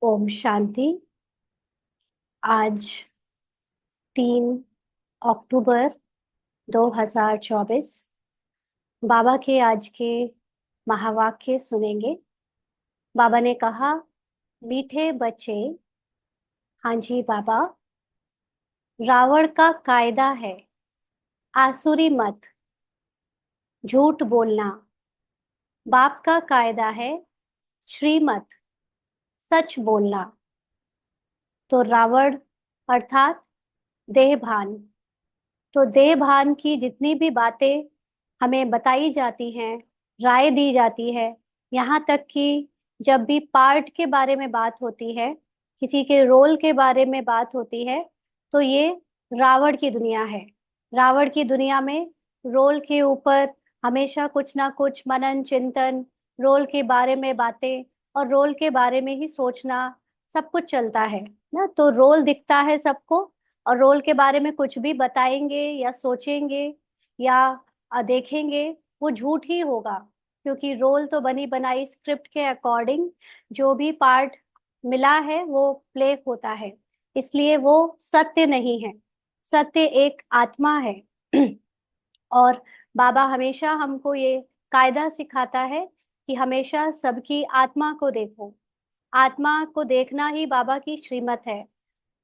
ओम शांति। आज 3 अक्टूबर 2024। बाबा के आज के महावाक्य सुनेंगे। बाबा ने कहा, मीठे बच्चे। हाँ जी बाबा। रावण का कायदा है आसुरी मत, झूठ बोलना। बाप का कायदा है श्रीमत, सच बोलना। तो रावण अर्थात देह भान। तो देह भान की जितनी भी बातें हमें बताई जाती हैं, राय दी जाती है, यहाँ तक कि जब भी पार्ट के बारे में बात होती है, किसी के रोल के बारे में बात होती है, तो ये रावण की दुनिया है। रावण की दुनिया में रोल के ऊपर हमेशा कुछ ना कुछ मनन चिंतन, रोल के बारे में बातें और रोल के बारे में ही सोचना, सब कुछ चलता है ना। तो रोल दिखता है सबको, और रोल के बारे में कुछ भी बताएंगे या सोचेंगे या देखेंगे, वो झूठ ही होगा। क्योंकि रोल तो बनी बनाई स्क्रिप्ट के अकॉर्डिंग जो भी पार्ट मिला है वो प्ले होता है, इसलिए वो सत्य नहीं है। सत्य एक आत्मा है। और बाबा हमेशा हमको ये कायदा सिखाता है कि हमेशा सबकी आत्मा को देखो। आत्मा को देखना ही बाबा की श्रीमत है।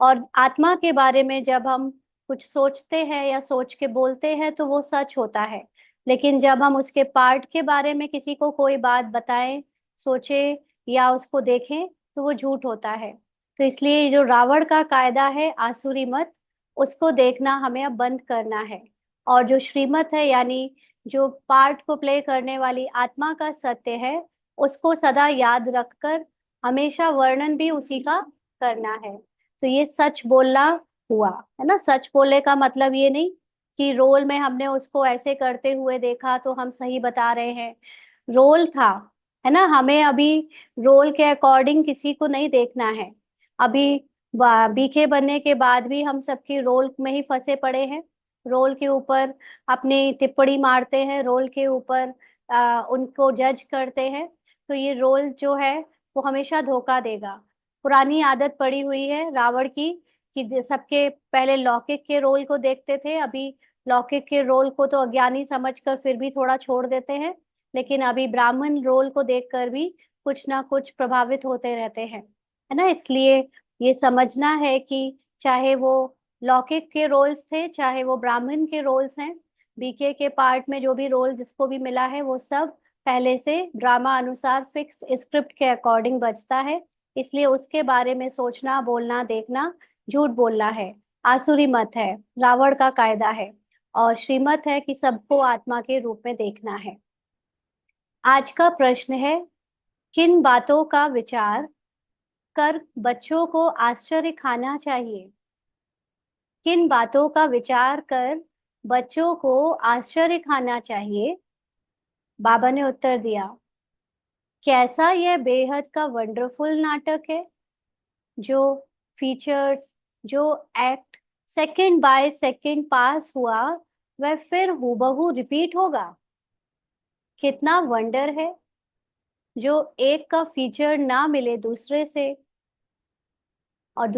और आत्मा के बारे में जब हम कुछ सोचते हैं या सोच के बोलते हैं तो वो सच होता है। लेकिन जब हम उसके पार्ट के बारे में किसी को कोई बात बताएं, सोचे या उसको देखें, तो वो झूठ होता है। तो इसलिए जो रावण का कायदा है आसुरी मत, उसको देखना हमें अब बंद करना है। और जो श्रीमत है, यानी जो पार्ट को प्ले करने वाली आत्मा का सत्य है, उसको सदा याद रखकर हमेशा वर्णन भी उसी का करना है। तो ये सच बोलना हुआ, है ना। सच बोलने का मतलब ये नहीं कि रोल में हमने उसको ऐसे करते हुए देखा तो हम सही बता रहे हैं। रोल था, है ना। हमें अभी रोल के अकॉर्डिंग किसी को नहीं देखना है। अभी बीके बनने के बाद भी हम सबकी रोल में ही फंसे पड़े हैं। रोल के ऊपर अपनी टिप्पणी मारते हैं, रोल के ऊपर उनको जज करते हैं। तो ये रोल जो है वो हमेशा धोखा देगा। पुरानी आदत पड़ी हुई है रावण की कि सबके पहले लौकिक के रोल को देखते थे। अभी लौकिक के रोल को तो अज्ञानी समझकर फिर भी थोड़ा छोड़ देते हैं, लेकिन अभी ब्राह्मण रोल को देखकर भी कुछ ना कुछ प्रभावित होते रहते हैं, है ना। इसलिए ये समझना है कि चाहे वो लौकिक के रोल्स थे, चाहे वो ब्राह्मण के रोल्स हैं, बीके के पार्ट में जो भी रोल जिसको भी मिला है वो सब पहले से ड्रामा अनुसार फिक्स्ड स्क्रिप्ट के अकॉर्डिंग बजता है। इसलिए उसके बारे में सोचना, बोलना, देखना झूठ बोलना है। आसुरी मत है, रावण का कायदा है। और श्रीमत है कि सबको आत्मा के रूप में देखना है। आज का प्रश्न है, किन बातों का विचार कर बच्चों को आश्चर्य खाना चाहिए? किन बातों का विचार कर बच्चों को आश्चर्य खाना चाहिए? बाबा ने उत्तर दिया, कैसा यह बेहद का वंडरफुल नाटक है, जो फीचर्स, जो एक्ट सेकंड बाय सेकंड पास हुआ, वह फिर हूबहू रिपीट होगा। कितना वंडर है जो एक का फीचर ना मिले दूसरे से। और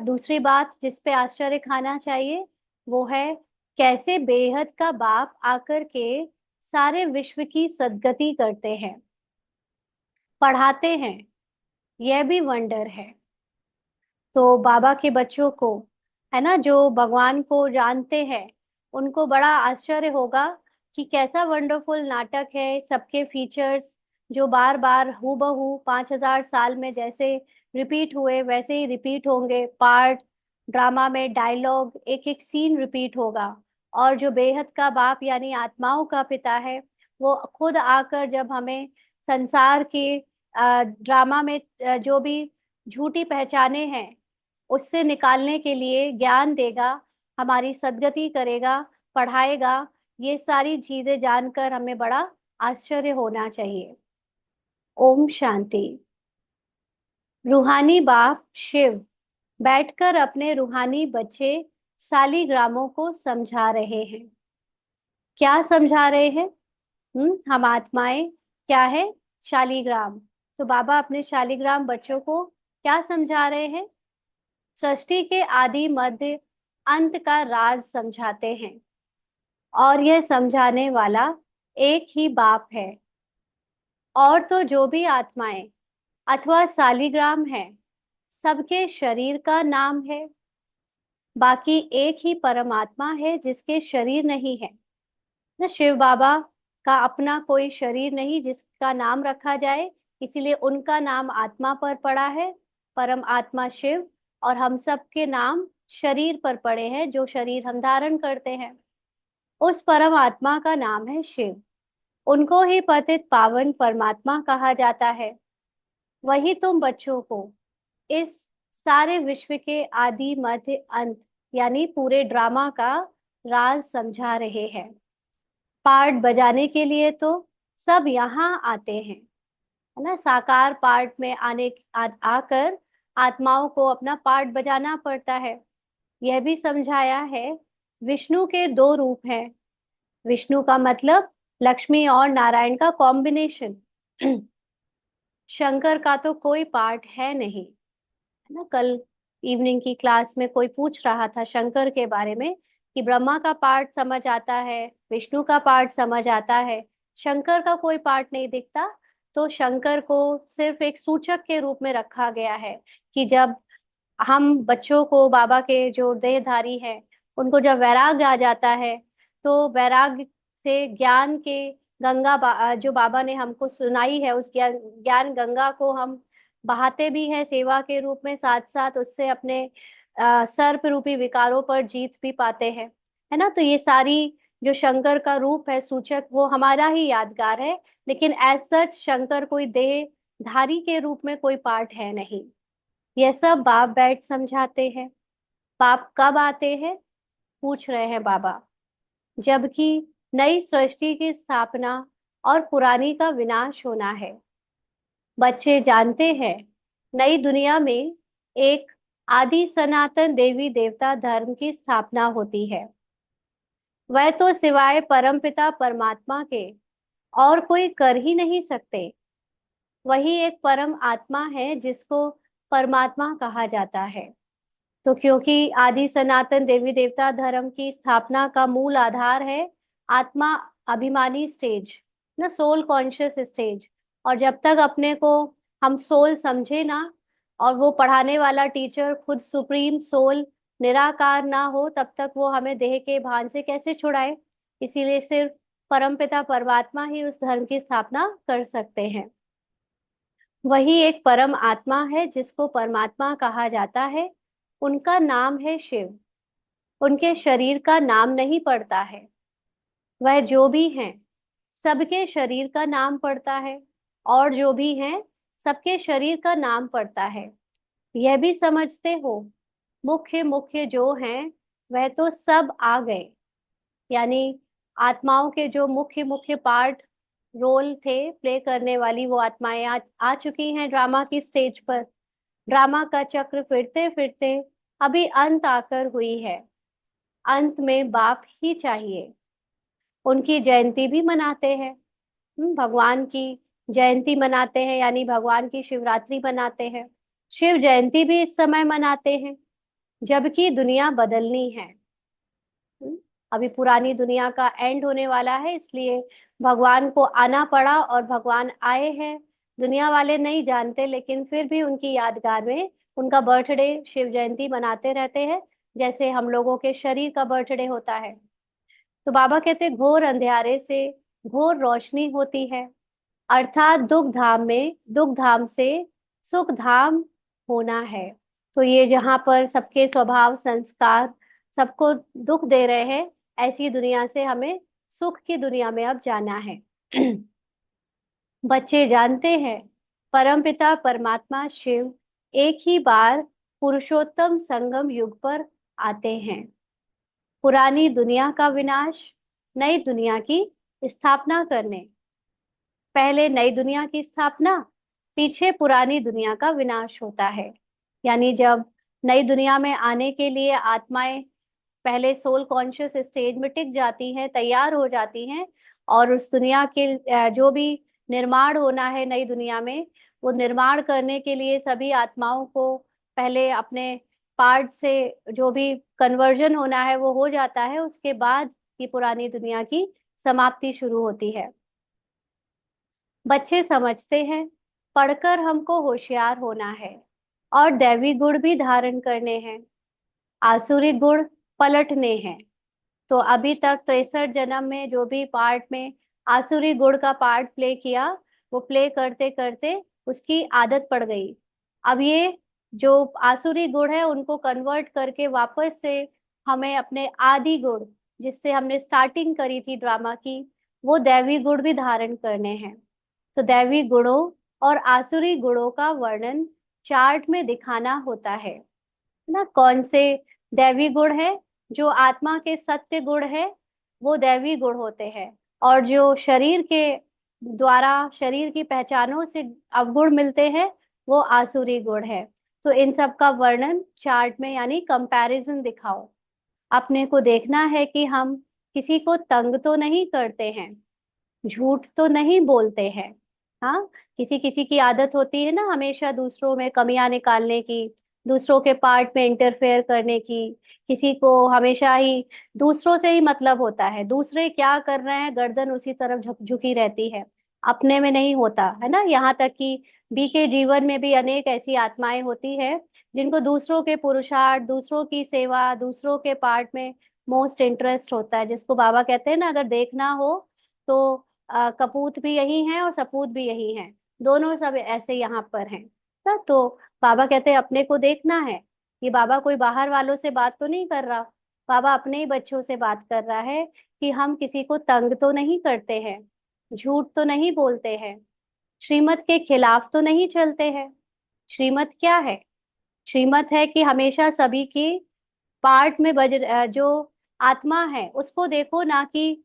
दूसरी बात जिस पे आश्चर्य खाना चाहिए वो है, कैसे बेहद का बाप आकर के सारे विश्व की सद्गति करते हैं, पढ़ाते हैं। यह भी वंडर है। तो बाबा के बच्चों को, है ना, जो भगवान को जानते हैं, उनको बड़ा आश्चर्य होगा कि कैसा वंडरफुल नाटक है। सबके फीचर्स जो बार बार हूबहू 5000 साल में जैसे रिपीट हुए वैसे ही रिपीट होंगे। पार्ट ड्रामा में डायलॉग, एक एक सीन रिपीट होगा। और जो बेहद का बाप यानी आत्माओं का पिता है, वो खुद आकर जब हमें संसार के ड्रामा में जो भी झूठी पहचाने हैं उससे निकालने के लिए ज्ञान देगा, हमारी सद्गति करेगा, पढ़ाएगा। ये सारी चीजें जानकर हमें बड़ा आश्चर्य होना चाहिए। ओम शांति। रूहानी बाप शिव बैठकर अपने रूहानी बच्चे शालीग्रामों को समझा रहे हैं। क्या समझा रहे हैं? हम आत्माएं क्या है? शालीग्राम। तो बाबा अपने शालीग्राम बच्चों को क्या समझा रहे हैं? सृष्टि के आदि मध्य अंत का राज समझाते हैं। और यह समझाने वाला एक ही बाप है। और तो जो भी आत्माएं अथवा शालिग्राम है, सबके शरीर का नाम है। बाकी एक ही परमात्मा है जिसके शरीर नहीं है। न शिव बाबा का अपना कोई शरीर नहीं जिसका नाम रखा जाए, इसीलिए उनका नाम आत्मा पर पड़ा है, परम आत्मा शिव। और हम सब के नाम शरीर पर पड़े हैं, जो शरीर हम धारण करते हैं। उस परम आत्मा का नाम है शिव। उनको ही पतित पावन परमात्मा कहा जाता है। वही तुम बच्चों को इस सारे विश्व के आदि मध्य अंत यानी पूरे ड्रामा का राज समझा रहे हैं। पार्ट बजाने के लिए तो सब यहाँ आते हैं, है ना। साकार पार्ट में आकर आत्माओं को अपना पार्ट बजाना पड़ता है। यह भी समझाया है विष्णु के दो रूप हैं। विष्णु का मतलब लक्ष्मी और नारायण का कॉम्बिनेशन। शंकर का तो कोई पार्ट है नहीं, है ना। कल इवनिंग की क्लास में कोई पूछ रहा था शंकर के बारे में कि ब्रह्मा का पार्ट समझ आता है, विष्णु का पार्ट समझ आता है, शंकर का कोई पार्ट नहीं दिखता। तो शंकर को सिर्फ एक सूचक के रूप में रखा गया है कि जब हम बच्चों को, बाबा के जो देहधारी हैं, उनको जब वैराग्य आ जाता है, तो वैराग्य से ज्ञान के जो बाबा ने हमको सुनाई है, उस ज्ञान गंगा को हम बहाते भी हैं सेवा के रूप में, साथ साथ उससे अपने सर्प रूपी विकारों पर जीत भी पाते हैं, है ना। तो ये सारी जो शंकर का रूप है सूचक, वो हमारा ही यादगार है। लेकिन एज सच शंकर कोई देहधारी के रूप में कोई पार्ट है नहीं। यह सब बाप बैठ समझाते हैं। बाप कब आते हैं, पूछ रहे हैं बाबा? जबकि नई सृष्टि की स्थापना और पुरानी का विनाश होना है। बच्चे जानते हैं नई दुनिया में एक आदि सनातन देवी देवता धर्म की स्थापना होती है। वह तो सिवाय परमपिता परमात्मा के और कोई कर ही नहीं सकते। वही एक परम आत्मा है जिसको परमात्मा कहा जाता है। तो क्योंकि आदि सनातन देवी देवता धर्म की स्थापना का मूल आधार है आत्मा अभिमानी स्टेज, ना, सोल कॉन्शियस स्टेज। और जब तक अपने को हम सोल समझे ना, और वो पढ़ाने वाला टीचर खुद सुप्रीम सोल निराकार ना हो, तब तक वो हमें देह के भान से कैसे छुड़ाए। इसीलिए सिर्फ परमपिता परमात्मा ही उस धर्म की स्थापना कर सकते हैं। वही एक परम आत्मा है जिसको परमात्मा कहा जाता है। उनका नाम है शिव। उनके शरीर का नाम नहीं पड़ता है। वह जो भी हैं सबके शरीर का नाम पड़ता है, और जो भी हैं सबके शरीर का नाम पड़ता है। यह भी समझते हो मुख्य मुख्य जो हैं वह तो सब आ गए। यानी आत्माओं के जो मुख्य मुख्य पार्ट रोल थे प्ले करने वाली, वो आत्माएं आ चुकी हैं ड्रामा की स्टेज पर। ड्रामा का चक्र फिरते फिरते अभी अंत आकर हुई है। अंत में बाप ही चाहिए। उनकी जयंती भी मनाते हैं। भगवान की जयंती मनाते हैं, यानी भगवान की शिवरात्रि मनाते हैं। शिव जयंती भी इस समय मनाते हैं जबकि दुनिया बदलनी है। हम्म, अभी पुरानी दुनिया का एंड होने वाला है, इसलिए भगवान को आना पड़ा और भगवान आए हैं। दुनिया वाले नहीं जानते, लेकिन फिर भी उनकी यादगार में उनका बर्थडे शिव जयंती मनाते रहते हैं, जैसे हम लोगों के शरीर का बर्थडे होता है। तो बाबा कहते घोर अंधेरे से घोर रोशनी होती है, अर्थात दुख धाम में दुख धाम से सुख धाम होना है। तो ये जहाँ पर सबके स्वभाव संस्कार सबको दुख दे रहे हैं, ऐसी दुनिया से हमें सुख की दुनिया में अब जाना है। बच्चे जानते हैं परमपिता परमात्मा शिव एक ही बार पुरुषोत्तम संगम युग पर आते हैं। पुरानी दुनिया का विनाश, नई दुनिया की स्थापना करने। पहले नई दुनिया की स्थापना, पीछे पुरानी दुनिया का विनाश होता है। यानी जब नई दुनिया में आने के लिए आत्माएं पहले सोल कॉन्शियस स्टेज में टिक जाती हैं, तैयार हो जाती हैं, और उस दुनिया के जो भी निर्माण होना है नई दुनिया में, वो निर्माण करने के लिए सभी आत्माओं को पहले अपने पार्ट से जो भी कन्वर्जन होना है वो हो जाता है, उसके बाद की पुरानी दुनिया की समाप्ति शुरू होती है। बच्चे समझते हैं पढ़कर हमको होशियार होना है और दैवी गुण भी धारण करने हैं, आसुरी गुण पलटने हैं। तो अभी तक 63 जन्म में जो भी पार्ट में आसुरी गुण का पार्ट प्ले किया, वो प्ले करते करते उसकी आदत पड़ गई। अब ये जो आसुरी गुण है उनको कन्वर्ट करके वापस से हमें अपने आदि गुण, जिससे हमने स्टार्टिंग करी थी ड्रामा की, वो दैवी गुण भी धारण करने हैं। तो दैवी गुणों और आसुरी गुणों का वर्णन चार्ट में दिखाना होता है ना। कौन से दैवी गुण है, जो आत्मा के सत्य गुण है वो दैवी गुण होते हैं, और जो शरीर के द्वारा शरीर की पहचानों से अवगुण मिलते हैं वो आसुरी गुण है। तो इन सब का वर्णन चार्ट में, यानी कंपैरिजन दिखाओ। अपने को देखना है कि हम किसी को तंग तो नहीं करते हैं, झूठ तो नहीं बोलते हैं। हाँ, किसी किसी की आदत होती है ना हमेशा दूसरों में कमियां निकालने की, दूसरों के पार्ट में इंटरफेयर करने की। किसी को हमेशा ही दूसरों से ही मतलब होता है, दूसरे क्या कर रहे हैं गर्दन उसी तरफ झुकी रहती है, अपने में नहीं होता है ना। यहाँ तक कि बी के जीवन में भी अनेक ऐसी आत्माएं होती है जिनको दूसरों के पुरुषार्थ, दूसरों की सेवा, दूसरों के पार्ट में मोस्ट इंटरेस्ट होता है, जिसको बाबा कहते हैं ना, अगर देखना हो तो कपूत भी यही हैं और सपूत भी यही हैं, दोनों सब ऐसे यहाँ पर हैं ना। तो बाबा कहते हैं अपने को देखना है। ये बाबा कोई बाहर वालों से बात तो नहीं कर रहा, बाबा अपने ही बच्चों से बात कर रहा है कि हम किसी को तंग तो नहीं करते हैं, झूठ तो नहीं बोलते हैं, श्रीमत के खिलाफ तो नहीं चलते हैं। श्रीमत क्या है? श्रीमत है कि हमेशा सभी की पार्ट में जो आत्मा है उसको देखो, ना कि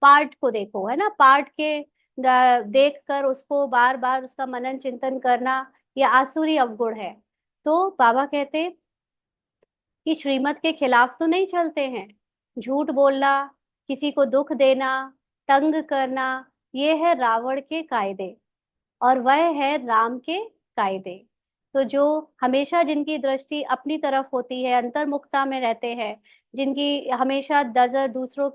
पार्ट को देखो, है ना। पार्ट के देख कर उसको बार बार उसका मनन चिंतन करना, ये आसुरी अवगुण है। तो बाबा कहते कि श्रीमत के खिलाफ तो नहीं चलते हैं। झूठ बोलना, किसी को दुख देना, तंग करना, ये है रावण के कायदे, और वह है राम के कायदे। तो जो हमेशा जिनकी दृष्टि अपनी तरफ होती है, अंतर्मुखता में रहते हैं, जिनकी हमेशा नजर दूसरों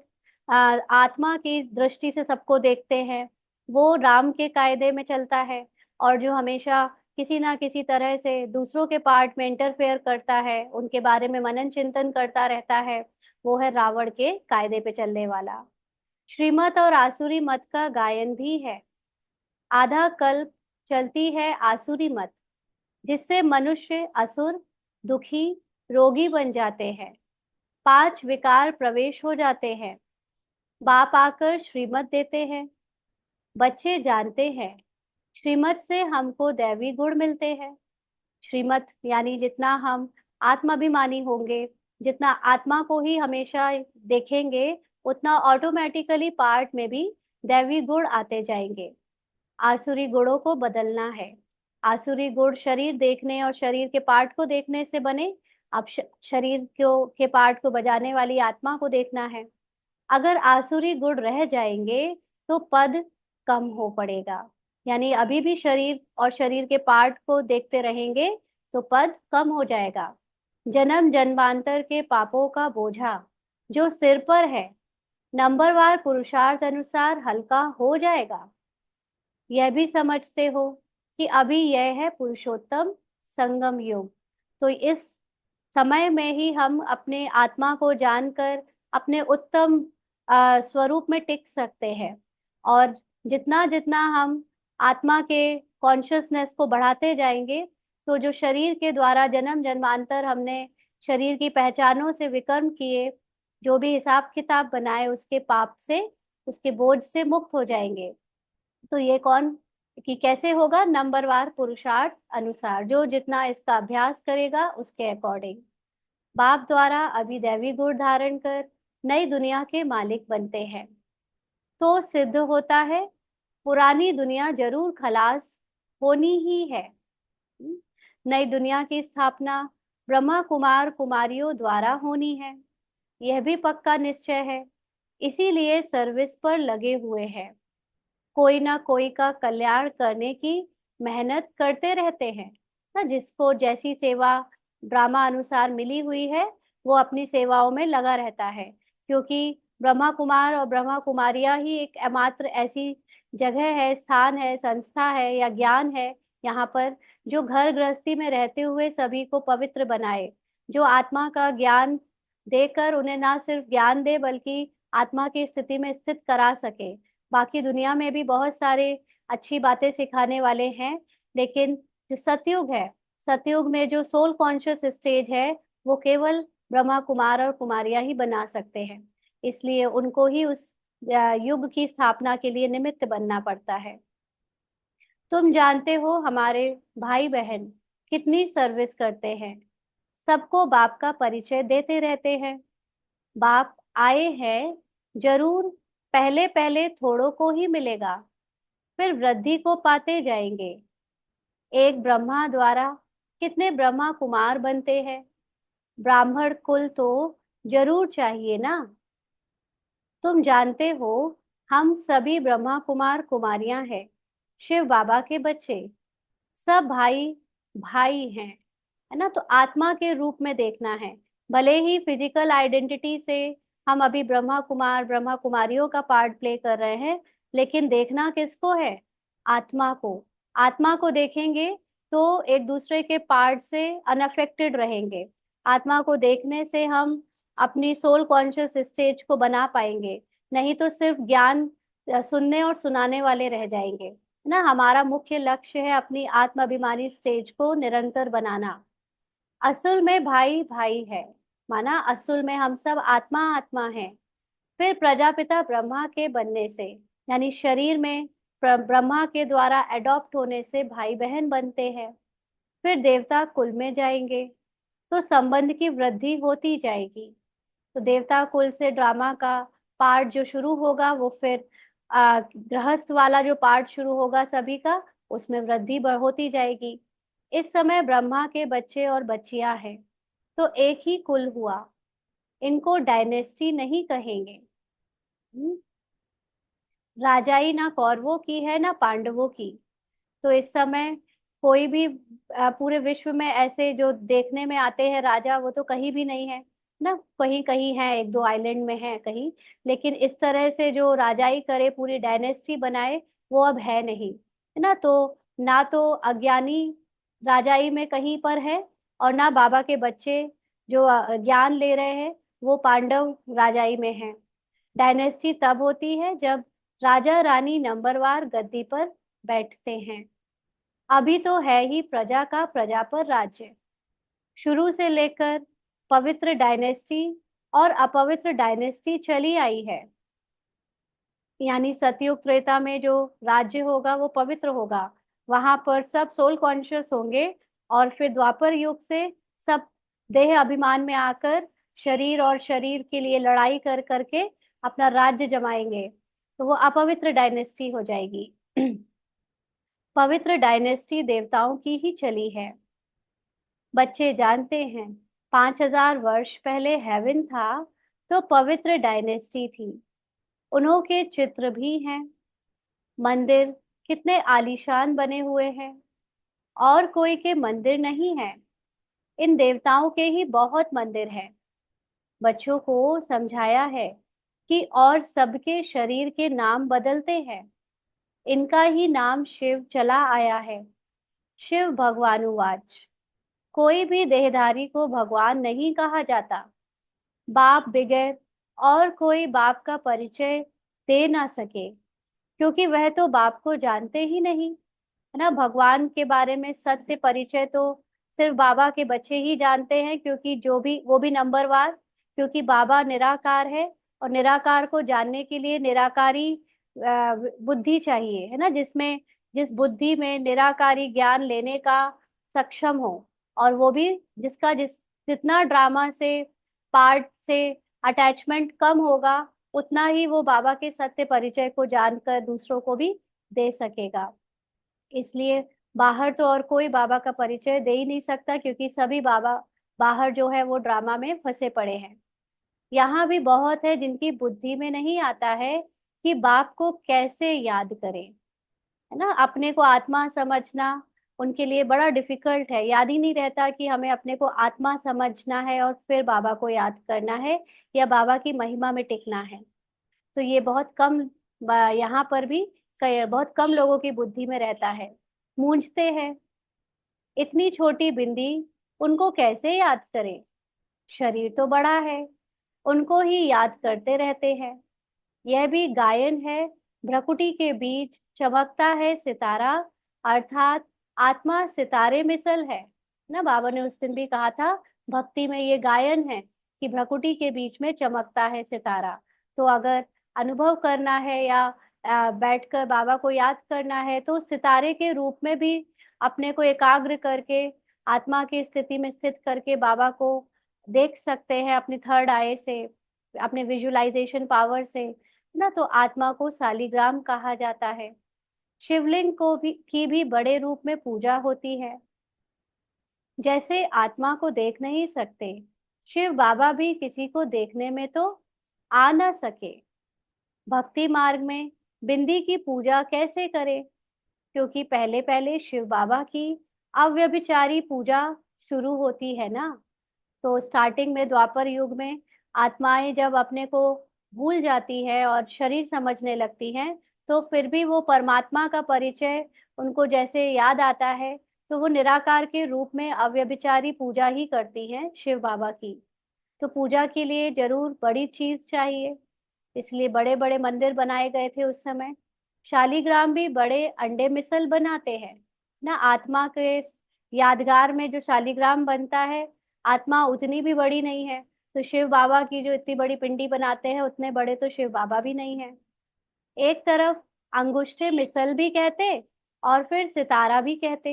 आत्मा की दृष्टि से सबको देखते हैं, वो राम के कायदे में चलता है। और जो हमेशा किसी ना किसी तरह से दूसरों के पार्ट में इंटरफेयर करता है, उनके बारे में मनन चिंतन करता रहता है, वो है रावण के कायदे पे चलने वाला। श्रीमत और आसुरी मत का गायन भी है। आधा कल्प चलती है आसुरी मत, जिससे मनुष्य असुर, दुखी, रोगी बन जाते हैं, 5 विकार प्रवेश हो जाते हैं। बाप आकर श्रीमत देते हैं। बच्चे जानते हैं श्रीमत से हमको दैवी गुण मिलते हैं। श्रीमत यानी जितना हम आत्माभिमानी होंगे, जितना आत्मा को ही हमेशा देखेंगे, उतना ऑटोमेटिकली पार्ट में भी दैवी गुण आते जाएंगे। आसुरी गुणों को बदलना है। आसुरी गुण शरीर देखने और शरीर के पार्ट को देखने से बने। अब शरीर को के पार्ट को बजाने वाली आत्मा को देखना है। अगर आसुरी गुण रह जाएंगे तो पद कम हो पड़ेगा, यानी अभी भी शरीर और शरीर के पार्ट को देखते रहेंगे तो पद कम हो जाएगा। जन्म जन्मांतर के पापों का बोझा जो सिर पर है, नंबरवार पुरुषार्थ अनुसार हल्का हो जाएगा। यह भी समझते हो कि अभी यह है पुरुषोत्तम संगम युग। तो इस समय में ही हम अपने आत्मा को जानकर अपने उत्तम स्वरूप में टिक सकते हैं। और जितना जितना हम आत्मा के कॉन्शियसनेस को बढ़ाते जाएंगे, तो जो शरीर के द्वारा जन्म जन्मांतर हमने शरीर की पहचानों से विकर्म किए, जो भी हिसाब किताब बनाए, उसके पाप से, उसके बोझ से मुक्त हो जाएंगे। तो ये कौन कि कैसे होगा? नंबरवार पुरुषार्थ अनुसार, जो जितना इसका अभ्यास करेगा उसके अकॉर्डिंग। बाप द्वारा अभी दैवी गुण धारण कर नई दुनिया के मालिक बनते हैं, तो सिद्ध होता है पुरानी दुनिया जरूर खलास होनी ही है। नई दुनिया की स्थापना ब्रह्मा कुमार कुमारियों द्वारा होनी है, यह भी पक्का निश्चय है। इसीलिए सर्विस पर लगे हुए हैं, कोई ना कोई का कल्याण करने की मेहनत करते रहते हैं ना। जिसको जैसी सेवा ड्रामा अनुसार मिली हुई है वो अपनी सेवाओं में लगा रहता है, क्योंकि ब्रह्मा कुमार और ब्रह्मा कुमारियां ही एक एकमात्र ऐसी जगह है, स्थान है, संस्था है या ज्ञान है यहाँ पर, जो घर गृहस्थी में रहते हुए सभी को पवित्र बनाए, जो आत्मा का ज्ञान देकर उन्हें ना सिर्फ ज्ञान दे बल्कि आत्मा की स्थिति में स्थित करा सके। बाकी दुनिया में भी बहुत सारे अच्छी बातें सिखाने वाले हैं, लेकिन जो सतयुग है, सतयुग में जो सोल कॉन्शियस स्टेज है वो केवल ब्रह्मा कुमार और कुमारियां ही बना सकते हैं। इसलिए उनको ही उस युग की स्थापना के लिए निमित्त बनना पड़ता है। तुम जानते हो हमारे भाई बहन कितनी सर्विस करते हैं, सबको बाप का परिचय देते रहते हैं। बाप आए हैं, जरूर पहले पहले थोड़ों को ही मिलेगा, फिर वृद्धि को पाते जाएंगे। एक ब्रह्मा द्वारा कितने ब्रह्मा कुमार बनते हैं, ब्राह्मण कुल तो जरूर चाहिए ना। तुम जानते हो हम सभी ब्रह्मा कुमार कुमारियां हैं, शिव बाबा के बच्चे, सब भाई भाई हैं, है ना। तो आत्मा के रूप में देखना है। भले ही फिजिकल आइडेंटिटी से हम अभी ब्रह्मा कुमार ब्रह्मा कुमारियों का पार्ट प्ले कर रहे हैं, लेकिन देखना किसको है? आत्मा को। आत्मा को देखेंगे तो एक दूसरे के पार्ट से अनअफेक्टेड रहेंगे। आत्मा को देखने से हम अपनी सोल कॉन्शियस स्टेज को बना पाएंगे, नहीं तो सिर्फ ज्ञान सुनने और सुनाने वाले रह जाएंगे, है ना। हमारा मुख्य लक्ष्य है अपनी आत्म अभिमानी स्टेज को निरंतर बनाना। असल में भाई भाई है, माना असल में हम सब आत्मा आत्मा हैं। फिर प्रजापिता ब्रह्मा के बनने से, यानी शरीर में ब्रह्मा के द्वारा अडॉप्ट होने से भाई बहन बनते हैं। फिर देवता कुल में जाएंगे तो संबंध की वृद्धि होती जाएगी। तो देवता कुल से ड्रामा का पार्ट जो शुरू होगा वो फिर गृहस्थ वाला जो पार्ट शुरू होगा सभी का, उसमें वृद्धि होती जाएगी। इस समय ब्रह्मा के बच्चे और बच्चियां हैं, तो एक ही कुल हुआ। इनको डायनेस्टी नहीं कहेंगे। हम्म, राजाई ना कौरवों की है ना पांडवों की। तो इस समय कोई भी पूरे विश्व में ऐसे जो देखने में आते हैं राजा, वो तो कहीं भी नहीं है ना। कहीं कहीं है, एक दो आइलैंड में है कहीं, लेकिन इस तरह से जो राजाई करे, पूरी डायनेस्टी बनाए, वो अब है नहीं, है ना। तो ना तो अज्ञानी राजाई में कहीं पर है, और ना बाबा के बच्चे जो ज्ञान ले रहे हैं वो पांडव राजाई में है। डायनेस्टी तब होती है जब राजा रानी नंबरवार गद्दी पर बैठते हैं। अभी तो है ही प्रजा का प्रजा पर राज्य। शुरू से लेकर पवित्र डायनेस्टी और अपवित्र डायनेस्टी चली आई है। यानी सतयुग त्रेता में जो राज्य होगा वो पवित्र होगा, वहां पर सब सोल कॉन्शियस होंगे। और फिर द्वापर युग से सब देह अभिमान में आकर शरीर और शरीर के लिए लड़ाई कर करके अपना राज्य जमाएंगे, तो वो अपवित्र डायनेस्टी हो जाएगी। पवित्र डायनेस्टी देवताओं की ही चली है। बच्चे जानते हैं 5000 वर्ष पहले हेवन था तो पवित्र डायनेस्टी थी। उन्हों के चित्र भी हैं। मंदिर कितने आलीशान बने हुए हैं, और कोई के मंदिर नहीं है। इन देवताओं के ही बहुत मंदिर हैं। बच्चों को समझाया है कि और सबके शरीर के नाम बदलते हैं, इनका ही नाम शिव चला आया है। शिव भगवानुवाच। कोई भी देहधारी को भगवान नहीं कहा जाता। बाप बगैर और कोई बाप का परिचय दे ना सके, क्योंकि वह तो बाप को जानते ही नहीं, है ना। भगवान के बारे में सत्य परिचय तो सिर्फ बाबा के बच्चे ही जानते हैं, क्योंकि जो भी वो भी नंबरवार, क्योंकि बाबा निराकार है, और निराकार को जानने के लिए निराकारी बुद्धि चाहिए, है ना। जिसमें जिस बुद्धि में निराकारी ज्ञान लेने का सक्षम हो, और वो भी जिसका जितना ड्रामा से पार्ट से अटैचमेंट कम होगा, उतना ही वो बाबा के सत्य परिचय को जानकर दूसरों को भी दे सकेगा। इसलिए बाहर तो और कोई बाबा का परिचय दे ही नहीं सकता, क्योंकि सभी बाबा बाहर जो है वो ड्रामा में फंसे पड़े हैं। यहाँ भी बहुत है जिनकी बुद्धि में नहीं आता है कि बाप को कैसे याद करें। है ना। अपने को आत्मा समझना उनके लिए बड़ा डिफिकल्ट है, याद ही नहीं रहता कि हमें अपने को आत्मा समझना है और फिर बाबा को याद करना है या बाबा की महिमा में टिकना है। तो ये बहुत कम यहाँ पर भी बहुत कम लोगों की बुद्धि में रहता है। मूंझते हैं, इतनी छोटी बिंदी, उनको कैसे याद करें, शरीर तो बड़ा है, उनको ही याद करते रहते हैं। यह भी गायन है, भ्रकुटी के बीच चमकता है सितारा, अर्थात आत्मा सितारे मिसल है ना। बाबा ने उस दिन भी कहा था, भक्ति में ये गायन है कि भ्रकुटी के बीच में चमकता है सितारा। तो अगर अनुभव करना है या बैठकर बाबा को याद करना है तो सितारे के रूप में भी अपने को एकाग्र करके आत्मा की स्थिति में स्थित करके बाबा को देख सकते हैं अपनी थर्ड आई से, अपने विजुअलाइजेशन पावर से ना। तो आत्मा को शालिग्राम कहा जाता है। शिवलिंग को भी की भी बड़े रूप में पूजा होती है। जैसे आत्मा को देख नहीं सकते, शिव बाबा भी किसी को देखने में तो आ ना सके। भक्ति मार्ग में बिंदी की पूजा कैसे करें, क्योंकि पहले पहले शिव बाबा की अव्यभिचारी पूजा शुरू होती है ना। तो स्टार्टिंग में द्वापर युग में आत्माएं जब अपने को भूल जाती है और शरीर समझने लगती हैं, तो फिर भी वो परमात्मा का परिचय उनको जैसे याद आता है, तो वो निराकार के रूप में अव्यभिचारी पूजा ही करती हैं शिव बाबा की। तो पूजा के लिए जरूर बड़ी चीज चाहिए, इसलिए बड़े बड़े मंदिर बनाए गए थे उस समय। शालीग्राम भी बड़े अंडे मिसल बनाते हैं ना। आत्मा के यादगार में जो शालीग्राम बनता है, आत्मा उतनी भी बड़ी नहीं है। तो शिव बाबा की जो इतनी बड़ी पिंडी बनाते हैं, उतने बड़े तो शिव बाबा भी नहीं है। एक तरफ अंगुष्ठे मिसल भी कहते और फिर सितारा भी कहते,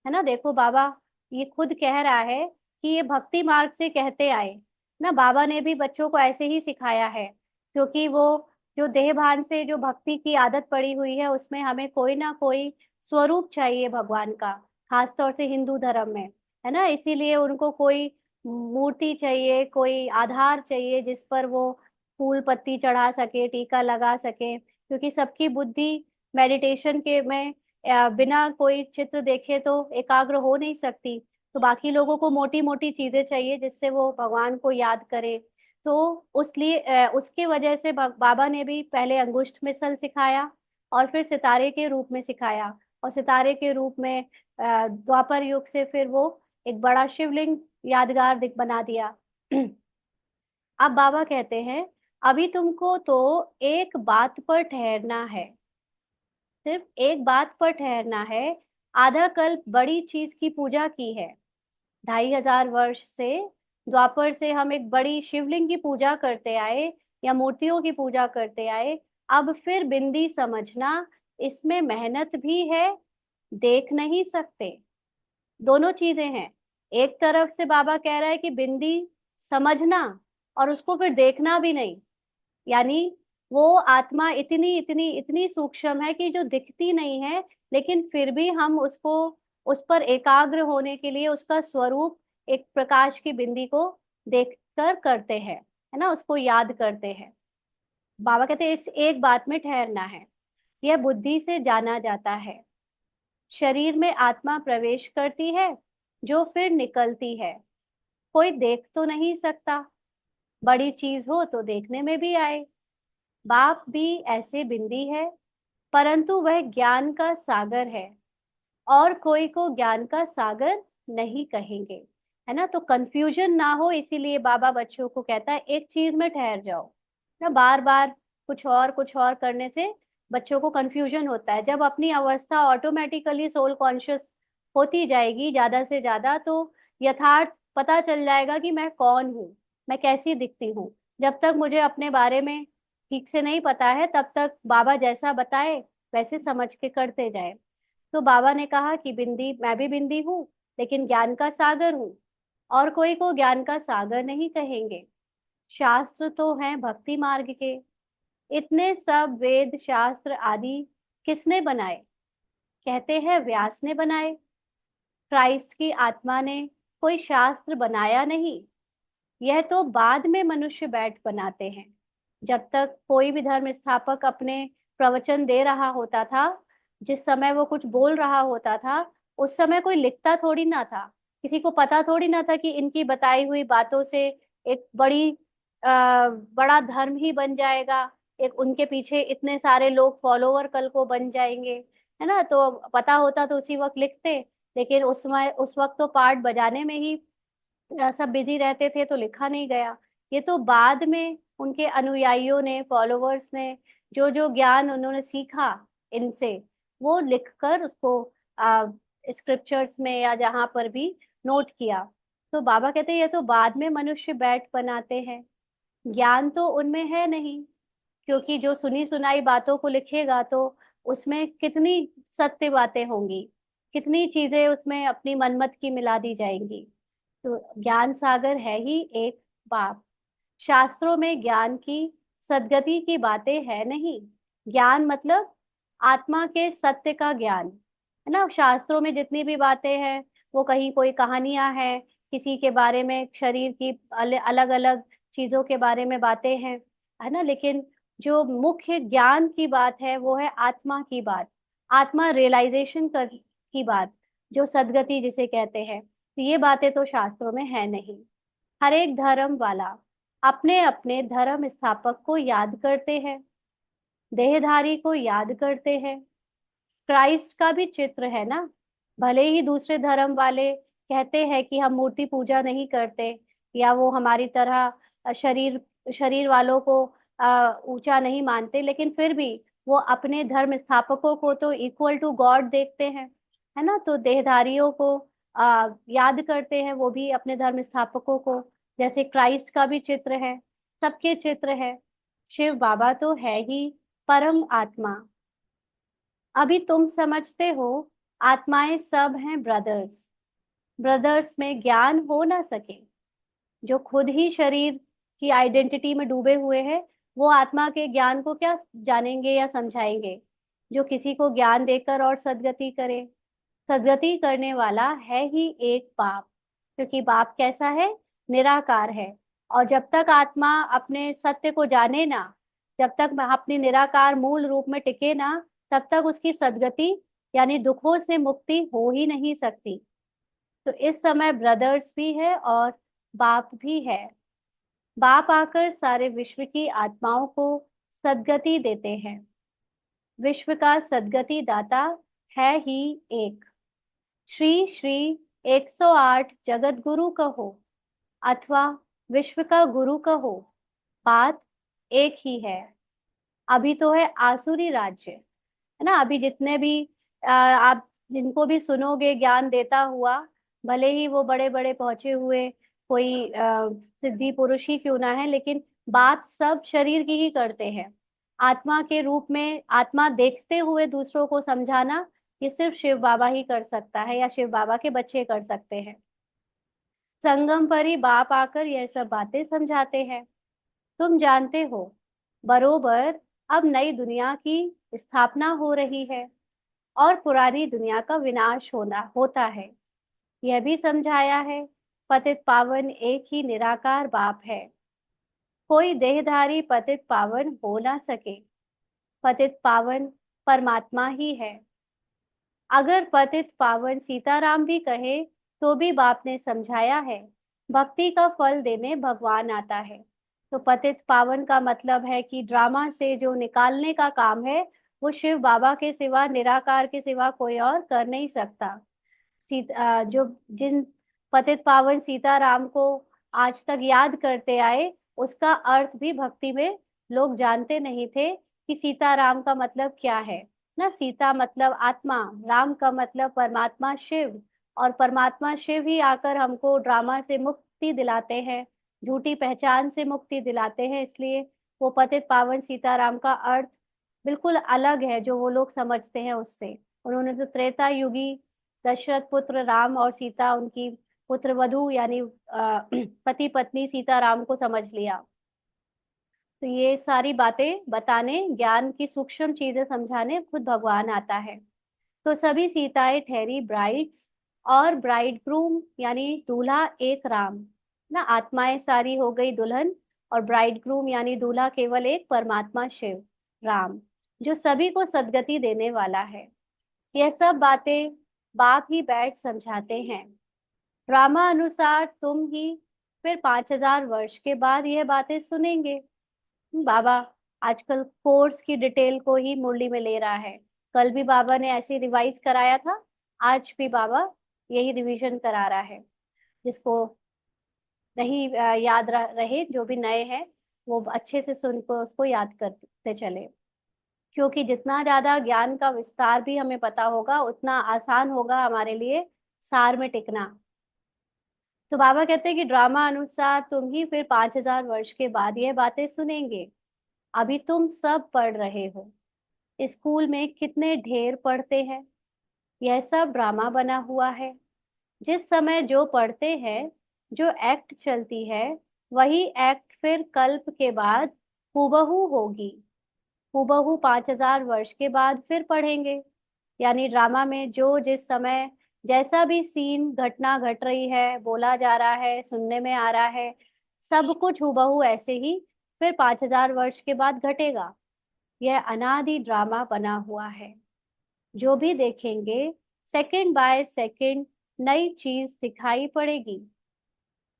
है ना। देखो बाबा ये खुद कह रहा है कि ये भक्ति मार्ग से कहते आए ना। बाबा ने भी बच्चों को ऐसे ही सिखाया है, क्योंकि वो जो देह भान से जो भक्ति की आदत पड़ी हुई है, उसमें हमें कोई ना कोई स्वरूप चाहिए भगवान का, खासतौर से हिंदू धर्म में, है ना। इसीलिए उनको कोई मूर्ति चाहिए, कोई आधार चाहिए जिस पर वो फूल पत्ती चढ़ा सके, टीका लगा सके, क्योंकि सबकी बुद्धि मेडिटेशन के में बिना कोई चित्र देखे तो एकाग्र हो नहीं सकती। तो बाकी लोगों को मोटी मोटी चीजें चाहिए जिससे वो भगवान को याद करे। तो उसकी वजह से बाबा ने भी पहले अंगुष्ठ मिसल सिखाया और फिर सितारे के रूप में सिखाया, और सितारे के रूप में द्वापर युग से फिर वो एक बड़ा शिवलिंग यादगार दिख बना दिया। अब बाबा कहते हैं, अभी तुमको तो एक बात पर ठहरना है, सिर्फ एक बात पर ठहरना है। आधा कल्प बड़ी चीज की पूजा की है, 2500 वर्ष से, द्वापर से हम एक बड़ी शिवलिंग की पूजा करते आए या मूर्तियों की पूजा करते आए। अब फिर बिंदी समझना, इसमें मेहनत भी है, देख नहीं सकते। दोनों चीजें हैं। एक तरफ से बाबा कह रहा है कि बिंदी समझना और उसको फिर देखना भी नहीं, यानी वो आत्मा इतनी इतनी इतनी सूक्ष्म है कि जो दिखती नहीं है, लेकिन फिर भी हम उसको, उस पर एकाग्र होने के लिए उसका स्वरूप एक प्रकाश की बिंदी को देखकर करते हैं, है ना, उसको याद करते हैं। बाबा कहते हैं इस एक बात में ठहरना है, यह बुद्धि से जाना जाता है। शरीर में आत्मा प्रवेश करती है, जो फिर निकलती है, कोई देख तो नहीं सकता, बड़ी चीज हो तो देखने में भी आए। बाप भी ऐसे बिंदी है, परंतु वह ज्ञान का सागर है, और कोई को ज्ञान का सागर नहीं कहेंगे, है ना। तो कंफ्यूजन ना हो, इसीलिए बाबा बच्चों को कहता है एक चीज में ठहर जाओ ना। बार बार कुछ और करने से बच्चों को कंफ्यूजन होता है। जब अपनी अवस्था ऑटोमेटिकली सोल कॉन्शियस होती जाएगी ज्यादा से ज्यादा, तो यथार्थ पता चल जाएगा कि मैं कौन हूँ, मैं कैसी दिखती हूँ। जब तक मुझे अपने बारे में ठीक से नहीं पता है, तब तक बाबा जैसा बताए वैसे समझ के करते जाए। तो बाबा ने कहा कि बिंदी, मैं भी बिंदी हूँ, लेकिन ज्ञान का सागर हूँ, और कोई को ज्ञान का सागर नहीं कहेंगे। शास्त्र तो हैं भक्ति मार्ग के, इतने सब वेद शास्त्र आदि किसने बनाए, कहते हैं व्यास ने बनाए। क्राइस्ट की आत्मा ने कोई शास्त्र बनाया नहीं, यह तो बाद में मनुष्य बैठ बनाते हैं। जब तक कोई भी धर्म स्थापक अपने प्रवचन दे रहा होता था, जिस समय वो कुछ बोल रहा होता था, उस समय कोई लिखता थोड़ी ना था। किसी को पता थोड़ी ना था कि इनकी बताई हुई बातों से एक बड़ा धर्म ही बन जाएगा, एक उनके पीछे इतने सारे लोग फॉलोवर कल को बन जाएंगे, है ना। तो पता होता तो उसी वक्त लिखते, लेकिन उस वक्त तो पार्ट बजाने में ही सब बिजी रहते थे, तो लिखा नहीं गया। ये तो बाद में उनके अनुयायियों ने, फॉलोवर्स ने जो जो ज्ञान उन्होंने सीखा इनसे, वो लिखकर उसको स्क्रिप्चर्स में या जहां पर भी नोट किया। तो बाबा कहते हैं ये तो बाद में मनुष्य बैठ बनाते हैं, ज्ञान तो उनमें है नहीं। क्योंकि जो सुनी सुनाई बातों को लिखेगा तो उसमें कितनी सत्य बातें होंगी, कितनी चीजें उसमें अपनी मनमत की मिला दी जाएंगी। तो ज्ञान सागर है ही एक बाप। शास्त्रों में ज्ञान की सद्गति की बातें है नहीं। ज्ञान मतलब आत्मा के सत्य का ज्ञान, है ना। शास्त्रों में जितनी भी बातें हैं वो कहीं कोई कहानियां हैं, किसी के बारे में, शरीर की अलग अलग चीजों के बारे में बातें हैं, है ना। लेकिन जो मुख्य ज्ञान की बात है वो है आत्मा की बात, आत्मा रियलाइजेशन कर की बात, जो सद्गति जिसे कहते हैं। तो ये बातें तो शास्त्रों में है नहीं। हर एक धर्म वाला अपने अपने धर्म स्थापक को याद करते हैं, देहधारी को याद करते हैं। क्राइस्ट का भी चित्र है ना। भले ही दूसरे धर्म वाले कहते हैं कि हम मूर्ति पूजा नहीं करते, या वो हमारी तरह शरीर शरीर वालों को ऊंचा नहीं मानते, लेकिन फिर भी वो अपने धर्म स्थापकों को तो इक्वल टू गॉड देखते हैं, है ना। तो देहधारियों को याद करते हैं, वो भी अपने धर्म स्थापकों को। जैसे क्राइस्ट का भी चित्र है, सबके चित्र है। शिव बाबा तो है ही परम आत्मा। अभी तुम समझते हो आत्माएं सब हैं ब्रदर्स। ब्रदर्स में ज्ञान हो ना सके, जो खुद ही शरीर की आइडेंटिटी में डूबे हुए हैं, वो आत्मा के ज्ञान को क्या जानेंगे या समझाएंगे। जो किसी को ज्ञान देकर और सद्गति करे, सद्गति करने वाला है ही एक बाप। क्योंकि बाप कैसा है, निराकार है। और जब तक आत्मा अपने सत्य को जाने ना, जब तक अपनी निराकार मूल रूप में टिके ना, तब तक उसकी सद्गति यानी दुखों से मुक्ति हो ही नहीं सकती। तो इस समय ब्रदर्स भी है और बाप भी है। बाप आकर सारे विश्व की आत्माओं को सद्गति देते हैं। विश्व का सद्गति दाता है ही एक। श्री श्री 108 जगत गुरु कहो, अथवा विश्व का गुरु कहो, बात एक ही है। अभी तो है आसुरी राज्य, है ना। अभी जितने भी आप जिनको भी सुनोगे ज्ञान देता हुआ, भले ही वो बड़े बड़े पहुंचे हुए कोई सिद्धि पुरुष ही क्यों ना है, लेकिन बात सब शरीर की ही करते हैं। आत्मा के रूप में आत्मा देखते हुए दूसरों को समझाना, ये सिर्फ शिव बाबा ही कर सकता है, या शिव बाबा के बच्चे कर सकते हैं। संगम पर ही बाप आकर यह सब बातें समझाते हैं। तुम जानते हो बरोबर अब नई दुनिया की स्थापना हो रही है और पुरानी दुनिया का विनाश होना होता है। यह भी समझाया है पतित पावन एक ही निराकार बाप है। कोई देहधारी पतित पावन हो ना सके। पतित पावन परमात्मा ही है। अगर पतित पावन सीताराम भी कहे तो भी बाप ने समझाया है, भक्ति का फल देने भगवान आता है। तो पतित पावन का मतलब है कि ड्रामा से जो निकालने का काम है, वो शिव बाबा के सिवा, निराकार के सिवा कोई और कर नहीं सकता। जो जिन पतित पावन सीताराम को आज तक याद करते आए, उसका अर्थ भी भक्ति में लोग जानते नहीं थे कि सीताराम का मतलब क्या है ना। सीता मतलब आत्मा, राम का मतलब परमात्मा शिव, और परमात्मा शिव ही आकर हमको ड्रामा से मुक्ति दिलाते हैं, झूठी पहचान से मुक्ति दिलाते हैं। इसलिए वो पतित पावन सीताराम का अर्थ बिल्कुल अलग है जो वो लोग समझते हैं उससे। उन्होंने तो त्रेता युगी दशरथ पुत्र राम और सीता, उनकी पुत्र वधू यानी पति पत्नी सीताराम को समझ लिया। तो ये सारी बातें बताने, ज्ञान की सूक्ष्म चीजें समझाने खुद भगवान आता है। तो सभी सीताएं ठहरी ब्राइड्स, और ब्राइड ग्रूम यानी दूल्हा एक राम ना। आत्माएं सारी हो गई दुल्हन, और ब्राइड ग्रूम यानी दूल्हा केवल एक परमात्मा शिव राम, जो सभी को सद्गति देने वाला है। यह सब बातें बाप ही बैठ समझाते हैं। ड्रामा अनुसार तुम ही फिर 5,000 वर्ष के बाद यह बातें सुनेंगे। बाबा आजकल कोर्स की डिटेल को ही मुरली में ले रहा है। कल भी बाबा ने ऐसे रिवाइज कराया था, आज भी बाबा यही रिवीजन करा रहा है। जिसको नहीं याद रहे, जो भी नए हैं वो अच्छे से सुन को उसको याद करते चले। क्योंकि जितना ज्यादा ज्ञान का विस्तार भी हमें पता होगा उतना आसान होगा हमारे लिए सार में टिकना। तो बाबा कहते हैं कि ड्रामा अनुसार तुम ही फिर 5,000 वर्ष के बाद ये बातें सुनेंगे। अभी तुम सब पढ़ रहे हो, स्कूल में कितने ढेर पढ़ते हैं। यह सब ड्रामा बना हुआ है। जिस समय जो पढ़ते हैं, जो एक्ट चलती है, वही एक्ट फिर कल्प के बाद हूबहू होगी। हूबहू 5,000 वर्ष के बाद फिर पढ़ेंगे। यानी ड्रामा में जो जिस समय जैसा भी सीन घटना घट रही है, बोला जा रहा है, सुनने में आ रहा है, सब कुछ हूबहू ऐसे ही फिर 5,000 वर्ष के बाद घटेगा। यह अनादि ड्रामा बना हुआ है। जो भी देखेंगे, सेकंड बाय सेकंड नई चीज दिखाई पड़ेगी।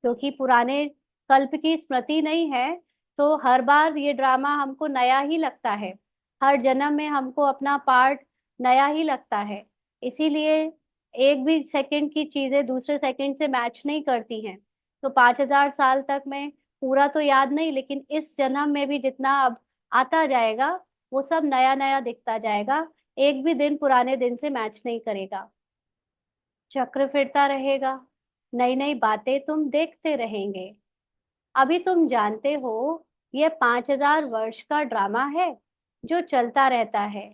क्योंकि पुराने कल्प की स्मृति नहीं है, तो हर बार ये ड्रामा हमको नया ही लगता है। हर जन्म में हमको अपना पार्ट नया ही लगता है। इसीलिए एक भी सेकंड की चीजें दूसरे सेकंड से मैच नहीं करती हैं। तो 5,000 साल तक में पूरा तो याद नहीं, लेकिन इस जन्म में भी जितना अब आता जाएगा वो सब नया नया दिखता जाएगा। एक भी दिन पुराने दिन से मैच नहीं करेगा। चक्र फिरता रहेगा, नई नई बातें तुम देखते रहेंगे। अभी तुम जानते हो यह 5,000 वर्ष का ड्रामा है जो चलता रहता है।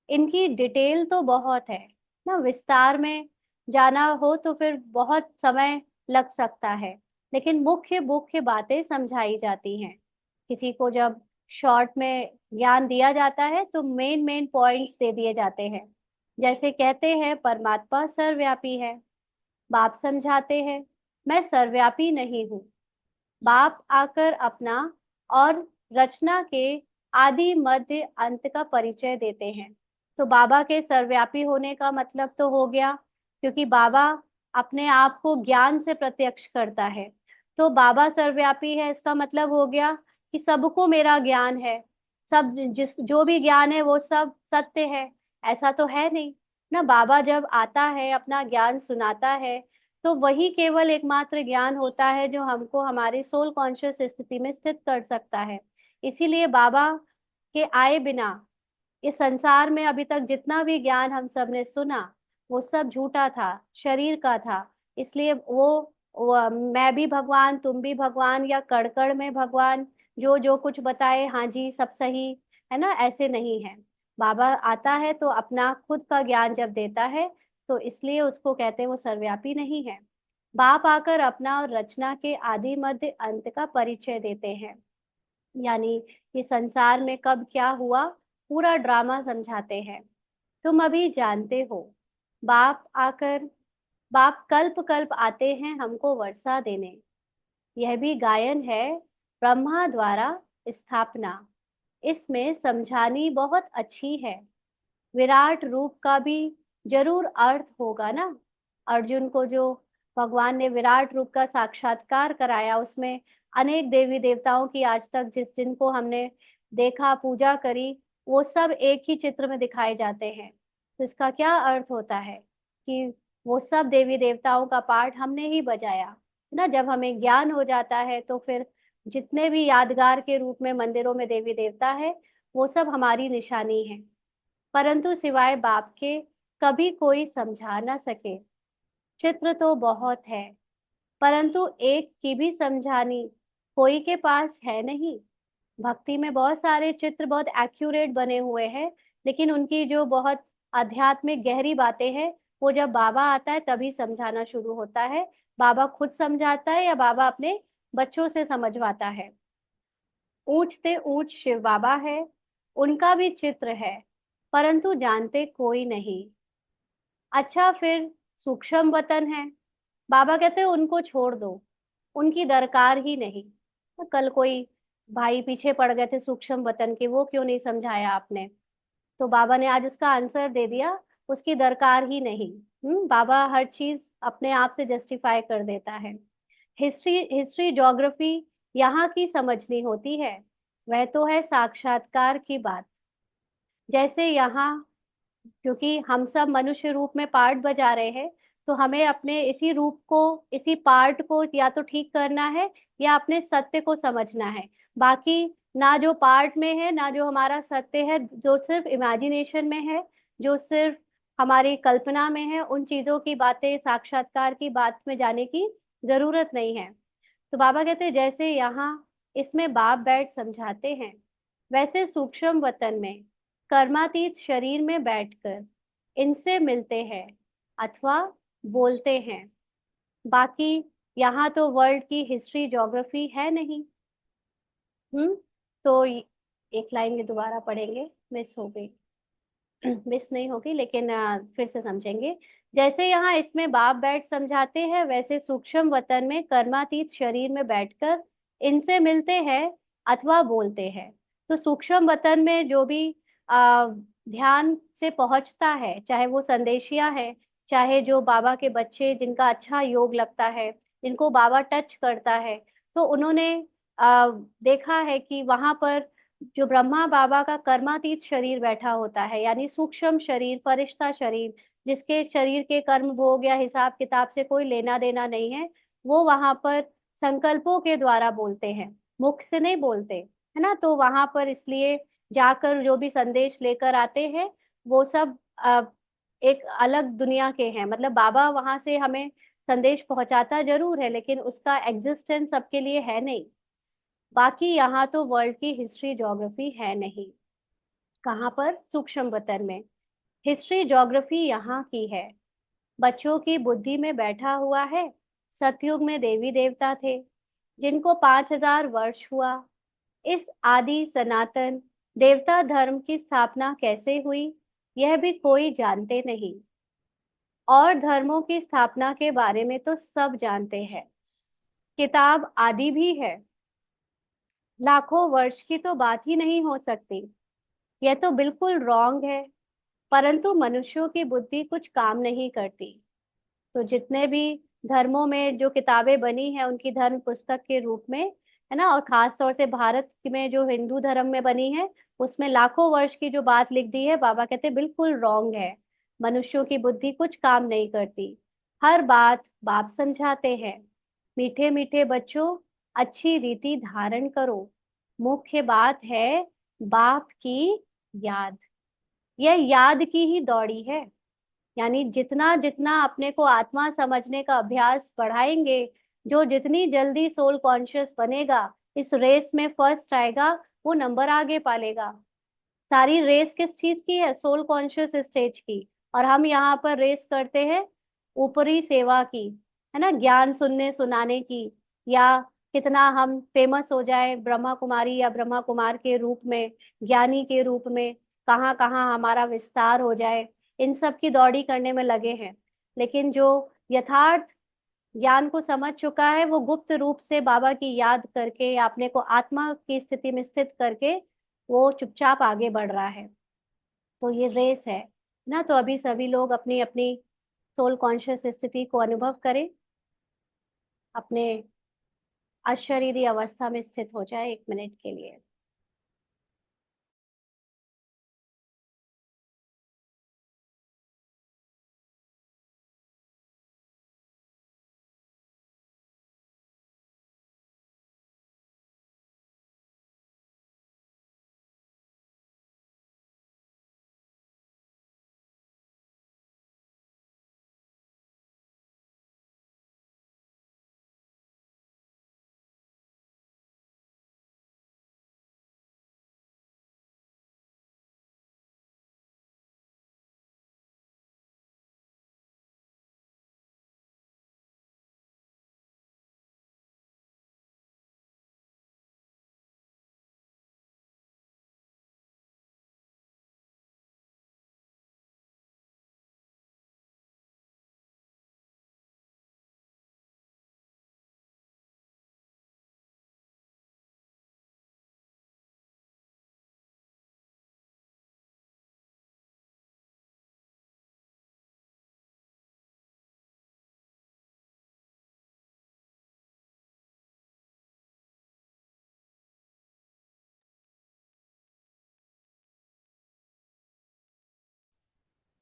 इनकी डिटेल तो बहुत है ना, विस्तार में जाना हो तो फिर बहुत समय लग सकता है। लेकिन मुख्य मुख्य बातें समझाई जाती हैं। किसी को जब शॉर्ट में ज्ञान दिया जाता है तो मेन मेन पॉइंट्स दे दिए जाते हैं। जैसे कहते हैं परमात्मा सर्वव्यापी है, बाप समझाते हैं मैं सर्वव्यापी नहीं हूँ। बाप आकर अपना और रचना के आदि मध्य अंत का परिचय देते हैं। तो बाबा के सर्वव्यापी होने का मतलब तो हो गया, क्योंकि बाबा अपने आप को ज्ञान से प्रत्यक्ष करता है। तो बाबा सर्वव्यापी है, इसका मतलब हो गया कि सबको मेरा ज्ञान है। सब जिस जो भी ज्ञान है वो सब सत्य है, ऐसा तो है नहीं ना। बाबा जब आता है अपना ज्ञान सुनाता है, तो वही केवल एकमात्र ज्ञान होता है जो हमको हमारी सोल कॉन्शियस स्थिति में स्थित कर सकता है। इसीलिए बाबा के आए बिना इस संसार में अभी तक जितना भी ज्ञान हम सब ने सुना वो सब झूठा था, शरीर का था। इसलिए वो मैं भी भगवान, तुम भी भगवान, या कण कण में भगवान, जो जो कुछ बताए हाँ जी सब सही है ना, ऐसे नहीं है। बाबा आता है तो अपना खुद का ज्ञान जब देता है, तो इसलिए उसको कहते हैं वो सर्वव्यापी नहीं है। बाप आकर अपना और रचना के आदि मध्य अंत का परिचय देते हैं। यानी ये संसार में कब क्या हुआ पूरा ड्रामा समझाते हैं। तुम अभी जानते हो बाप आकर बाप कल्प कल्प आते हैं हमको वर्षा देने। यह भी गायन है ब्रह्मा द्वारा स्थापना। इसमें समझानी बहुत अच्छी है। विराट रूप का भी जरूर अर्थ होगा ना। अर्जुन को जो भगवान ने विराट रूप का साक्षात्कार कराया, उसमें अनेक देवी देवताओं की आज तक जिनको हमने देखा, पूजा करी, वो सब एक ही चित्र में दिखाए जाते हैं। तो इसका क्या अर्थ होता है कि वो सब देवी देवताओं का पाठ हमने ही बजाया ना। जब हमें ज्ञान हो जाता है तो फिर जितने भी यादगार के रूप में मंदिरों में देवी देवता है, वो सब हमारी निशानी है। परंतु सिवाय बाप के कभी कोई समझा ना सके। चित्र तो बहुत है, परंतु एक की भी समझानी कोई के पास है नहीं। भक्ति में बहुत सारे चित्र बहुत एक्यूरेट बने हुए हैं, लेकिन उनकी जो बहुत आध्यात्मिक गहरी बातें हैं वो जब बाबा आता है तभी समझाना शुरू होता है। बाबा खुद समझाता है या बाबा अपने बच्चों से समझवाता है। ऊंचते ऊंच शिव बाबा है, उनका भी चित्र है, परंतु जानते कोई नहीं। अच्छा फिर सूक्ष्म वतन है, बाबा कहते हैं उनको छोड़ दो, उनकी दरकार ही नहीं। तो कल कोई भाई पीछे पड़ गए थे सूक्ष्म वतन के, वो क्यों नहीं समझाया आपने। तो बाबा ने आज उसका आंसर दे दिया। उसकी दरकार ही नहीं। बाबा हर चीज अपने आप से जस्टिफाई कर देता है। हिस्ट्री हिस्ट्री ज्योग्राफी यहाँ की समझनी होती है, वह तो है साक्षात्कार की बात। जैसे यहाँ, क्योंकि हम सब मनुष्य रूप में पार्ट बजा रहे हैं, तो हमें अपने इसी रूप को, इसी पार्ट को या तो ठीक करना है या अपने सत्य को समझना है। बाकी ना जो पार्ट में है ना जो हमारा सत्य है, जो सिर्फ इमेजिनेशन में है, जो सिर्फ हमारी कल्पना में है, उन चीजों की बातें, साक्षात्कार की बात में जाने की जरूरत नहीं है। तो बाबा कहते हैं जैसे यहाँ इसमें बाप बैठ समझाते हैं, वैसे सूक्ष्म वतन में कर्मातीत शरीर में बैठकर इनसे मिलते हैं अथवा बोलते हैं। बाकी यहाँ तो वर्ल्ड की हिस्ट्री ज्योग्राफी है नहीं। हम्म तो एक लाइन ये दोबारा पढ़ेंगे, मिस हो गई। मिस नहीं होगी, लेकिन फिर से समझेंगे। जैसे यहाँ इसमें बाप बैठ समझाते हैं, वैसे सूक्ष्म वतन में कर्मातीत शरीर में बैठकर इनसे मिलते हैं अथवा बोलते हैं। तो सूक्ष्म वतन में जो भी ध्यान से पहुंचता है, चाहे वो संदेशिया है, चाहे जो बाबा के बच्चे जिनका अच्छा योग लगता है, जिनको बाबा टच करता है, तो उन्होंने देखा है कि वहां पर जो ब्रह्मा बाबा का कर्मातीत शरीर बैठा होता है, यानी सूक्ष्म शरीर, फरिश्ता शरीर, जिसके शरीर के कर्म भोग या हिसाब किताब से कोई लेना देना नहीं है, वो वहां पर संकल्पों के द्वारा बोलते हैं, मुख से नहीं बोलते, है ना। तो वहां पर इसलिए जाकर जो भी संदेश लेकर आते हैं, वो सब एक अलग दुनिया के हैं। मतलब बाबा वहां से हमें संदेश पहुंचाता जरूर है, लेकिन उसका एग्जिस्टेंस सबके लिए है नहीं। बाकी यहाँ तो वर्ल्ड की हिस्ट्री ज्योग्राफी है नहीं। कहाँ पर? सूक्ष्म वतन में। हिस्ट्री ज्योग्राफी यहाँ की है, बच्चों की बुद्धि में बैठा हुआ है। सतयुग में देवी देवता थे, जिनको 5,000 वर्ष हुआ। इस आदि सनातन देवता धर्म की स्थापना कैसे हुई, यह भी कोई जानते नहीं। और धर्मों की स्थापना के बारे में तो सब जानते हैं। किताब आदि भी है, लाखों वर्ष की तो बात ही नहीं हो सकती। यह तो बिल्कुल रॉन्ग है। परंतु मनुष्यों की बुद्धि कुछ काम नहीं करती। तो जितने भी धर्मों में जो किताबें बनी हैं, उनकी धर्म पुस्तक के रूप में, है ना, और खास तौर से भारत में जो हिंदू धर्म में बनी है, उसमें लाखों वर्ष की जो बात लिख दी है, बाबा कहते हैं बिल्कुल रॉन्ग है। मनुष्यों की बुद्धि कुछ काम नहीं करती। हर बात बाप समझाते हैं। मीठे मीठे बच्चों, अच्छी रीति धारण करो। मुख्य बात है बाप की याद। यह याद की ही दौड़ी है। यानी जितना जितना अपने को आत्मा समझने का अभ्यास बढ़ाएंगे, जो जितनी जल्दी सोल कॉन्शियस बनेगा, इस रेस में फर्स्ट आएगा, वो नंबर आगे पालेगा। सारी रेस किस चीज की है? सोल कॉन्शियस स्टेज की। और हम यहाँ पर रेस करते हैं ऊपरी सेवा की, है ना, ज्ञान सुनने सुनाने की, या कितना हम फेमस हो जाए ब्रह्मा कुमारी या ब्रह्मा कुमार के रूप में, ज्ञानी के रूप में, कहाँ कहाँ हमारा विस्तार हो जाए, इन सब की दौड़ी करने में लगे हैं। लेकिन जो यथार्थ ज्ञान को समझ चुका है, वो गुप्त रूप से बाबा की याद करके या अपने को आत्मा की स्थिति में स्थित करके वो चुपचाप आगे बढ़ रहा है। तो ये रेस है ना। तो अभी सभी लोग अपनी अपनी सोल कॉन्शियस स्थिति को अनुभव करें, अपने अशरीरी अवस्था में स्थित हो जाए 1 मिनट के लिए।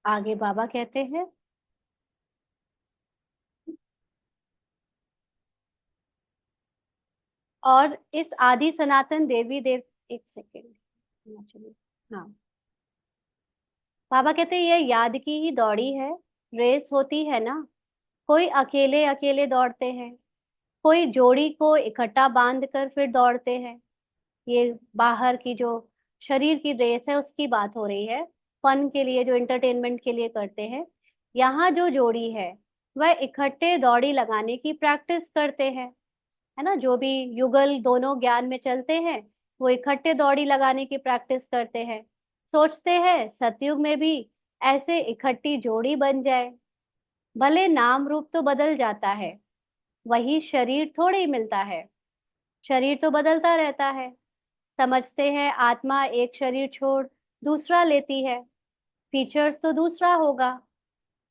आगे बाबा कहते हैं, और इस आदि सनातन देवी देव, एक सेकेंड, हाँ, बाबा कहते हैं यह याद की ही दौड़ी है। रेस होती है ना, कोई अकेले अकेले दौड़ते हैं, कोई जोड़ी को इकट्ठा बांध कर फिर दौड़ते हैं। ये बाहर की जो शरीर की रेस है उसकी बात हो रही है, फन के लिए जो एंटरटेनमेंट के लिए करते हैं। यहाँ जो जोड़ी है वह इकट्ठे दौड़ी लगाने की प्रैक्टिस करते हैं, है ना। जो भी युगल दोनों ज्ञान में चलते हैं वो इकट्ठे दौड़ी लगाने की प्रैक्टिस करते हैं। सोचते हैं सतयुग में भी ऐसे इकट्ठी जोड़ी बन जाए। भले नाम रूप तो बदल जाता है, वही शरीर थोड़े ही मिलता है। शरीर तो बदलता रहता है। समझते हैं आत्मा एक शरीर छोड़ दूसरा लेती है, फीचर्स तो दूसरा होगा।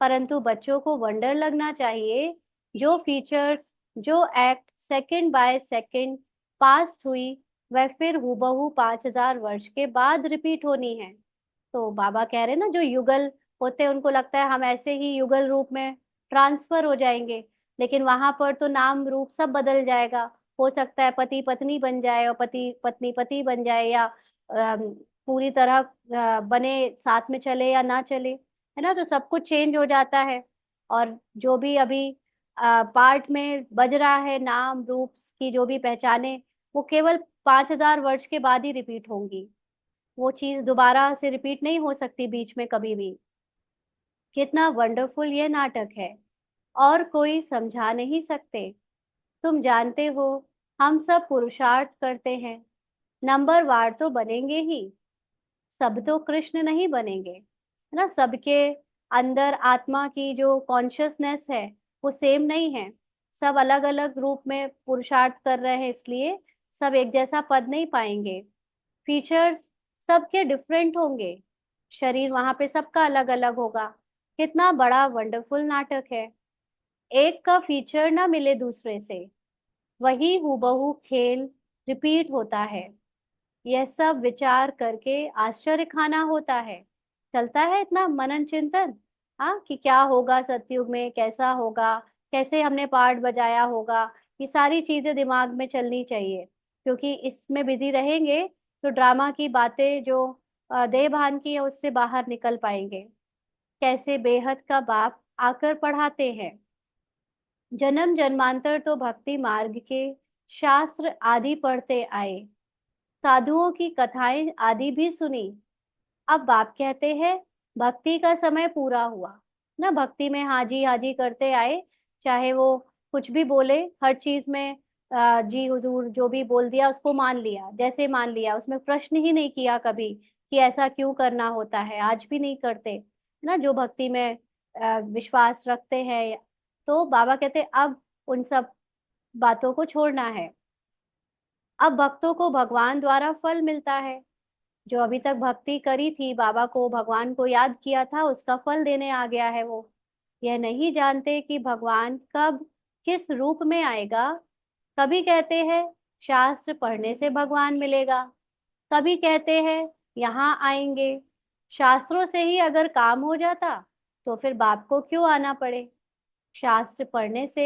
परंतु बच्चों को वंडर लगना चाहिए, जो फीचर्स, जो act second by second past हुई, वह फिर हूबहू 5,000 वर्ष के बाद रिपीट होनी है। तो बाबा कह रहे हैं ना, जो युगल होते हैं उनको लगता है हम ऐसे ही युगल रूप में ट्रांसफर हो जाएंगे, लेकिन वहां पर तो नाम रूप सब बदल जाएगा। हो सकता है पति पत्नी बन जाए, और पति पत्नी पति बन जाए, या पूरी तरह बने साथ में चले या ना चले, है ना। तो सब कुछ चेंज हो जाता है। और जो भी अभी पार्ट में बज रहा है, नाम रूप की जो भी पहचाने, वो केवल 5,000 वर्ष के बाद ही रिपीट होंगी। वो चीज दोबारा से रिपीट नहीं हो सकती बीच में कभी भी। कितना वंडरफुल ये नाटक है, और कोई समझा नहीं सकते। तुम जानते हो, हम सब पुरुषार्थ करते हैं, नंबर वार तो बनेंगे ही। सब तो कृष्ण नहीं बनेंगे, है ना। सबके अंदर आत्मा की जो कॉन्शियसनेस है वो सेम नहीं है। सब अलग अलग रूप में पुरुषार्थ कर रहे हैं, इसलिए सब एक जैसा पद नहीं पाएंगे। फीचर्स सबके डिफरेंट होंगे, शरीर वहां पे सबका अलग अलग होगा। कितना बड़ा वंडरफुल नाटक है। एक का फीचर ना मिले दूसरे से, वही हूबहू खेल रिपीट होता है। यह सब विचार करके आश्चर्य खाना होता है। चलता है इतना मनन चिंतन, हाँ, कि क्या होगा सतयुग में, कैसा होगा, कैसे हमने पार्ट बजाया होगा। ये सारी चीजें दिमाग में चलनी चाहिए, क्योंकि इसमें बिजी रहेंगे तो ड्रामा की बातें जो देह भान की है उससे बाहर निकल पाएंगे। कैसे बेहद का बाप आकर पढ़ाते हैं। जन्म जन्मांतर तो भक्ति मार्ग के शास्त्र आदि पढ़ते आए, साधुओं की कथाएं आदि भी सुनी। अब बाप कहते हैं भक्ति का समय पूरा हुआ ना। भक्ति में हाजी हाजी करते आए, चाहे वो कुछ भी बोले, हर चीज में जी हुजूर जो भी बोल दिया उसको मान लिया, जैसे मान लिया, उसमें प्रश्न ही नहीं किया कभी कि ऐसा क्यों करना होता है। आज भी नहीं करते ना जो भक्ति में विश्वास रखते हैं। तो बाबा कहते अब उन सब बातों को छोड़ना है। अब भक्तों को भगवान द्वारा फल मिलता है। जो अभी तक भक्ति करी थी, बाबा को भगवान को याद किया था, उसका फल देने आ गया है वो। यह नहीं जानते कि भगवान कब किस रूप में आएगा। कभी कहते हैं शास्त्र पढ़ने से भगवान मिलेगा, कभी कहते हैं यहाँ आएंगे। शास्त्रों से ही अगर काम हो जाता तो फिर बाप को क्यों आना पड़े। शास्त्र पढ़ने से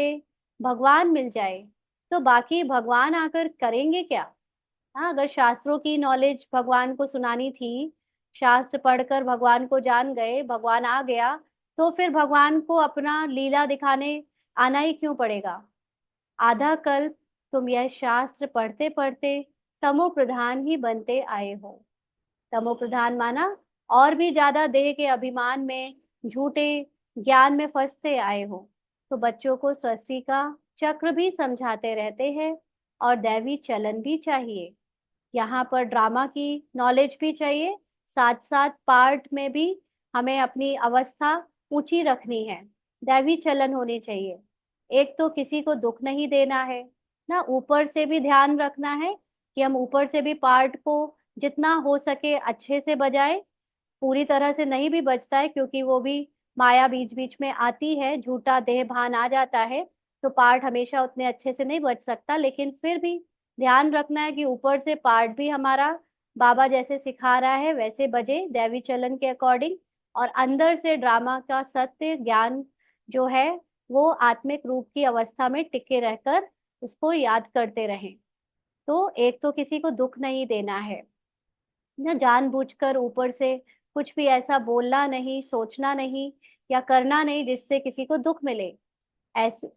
भगवान मिल जाए तो बाकी भगवान आकर करेंगे क्या। हाँ, अगर शास्त्रों की नॉलेज भगवान को सुनानी थी, शास्त्र पढ़कर भगवान को जान गए, भगवान आ गया, तो फिर भगवान को अपना लीला दिखाने आना ही क्यों पड़ेगा। आधा कल्प तुम यह शास्त्र पढ़ते पढ़ते तमो प्रधान ही बनते आए हो। तमो प्रधान माना और भी ज्यादा देह के अभिमान में, झूठे ज्ञान में फंसते आए हो। तो बच्चों को सृष्टि का चक्र भी समझाते रहते हैं, और दैवी चलन भी चाहिए। यहाँ पर ड्रामा की नॉलेज भी चाहिए, साथ साथ पार्ट में भी हमें अपनी अवस्था ऊंची रखनी है। दैवी चलन होनी चाहिए। एक तो किसी को दुख नहीं देना है ना, ऊपर से भी ध्यान रखना है कि हम ऊपर से भी पार्ट को जितना हो सके अच्छे से बजाएं। पूरी तरह से नहीं भी बचता है, क्योंकि वो भी माया बीच बीच में आती है, झूठा देह भान आ जाता है, तो पार्ट हमेशा उतने अच्छे से नहीं बच सकता। लेकिन फिर भी ध्यान रखना है कि ऊपर से पार्ट भी हमारा बाबा जैसे सिखा रहा है वैसे बजे, दैवी चलन के अकॉर्डिंग। और अंदर से ड्रामा का सत्य ज्ञान जो है वो आत्मिक रूप की अवस्था में टिके रहकर उसको याद करते रहें। तो एक तो किसी को दुख नहीं देना है ना, जानबूझकर ऊपर से कुछ भी ऐसा बोलना नहीं, सोचना नहीं या करना नहीं जिससे किसी को दुख मिले। ऐसे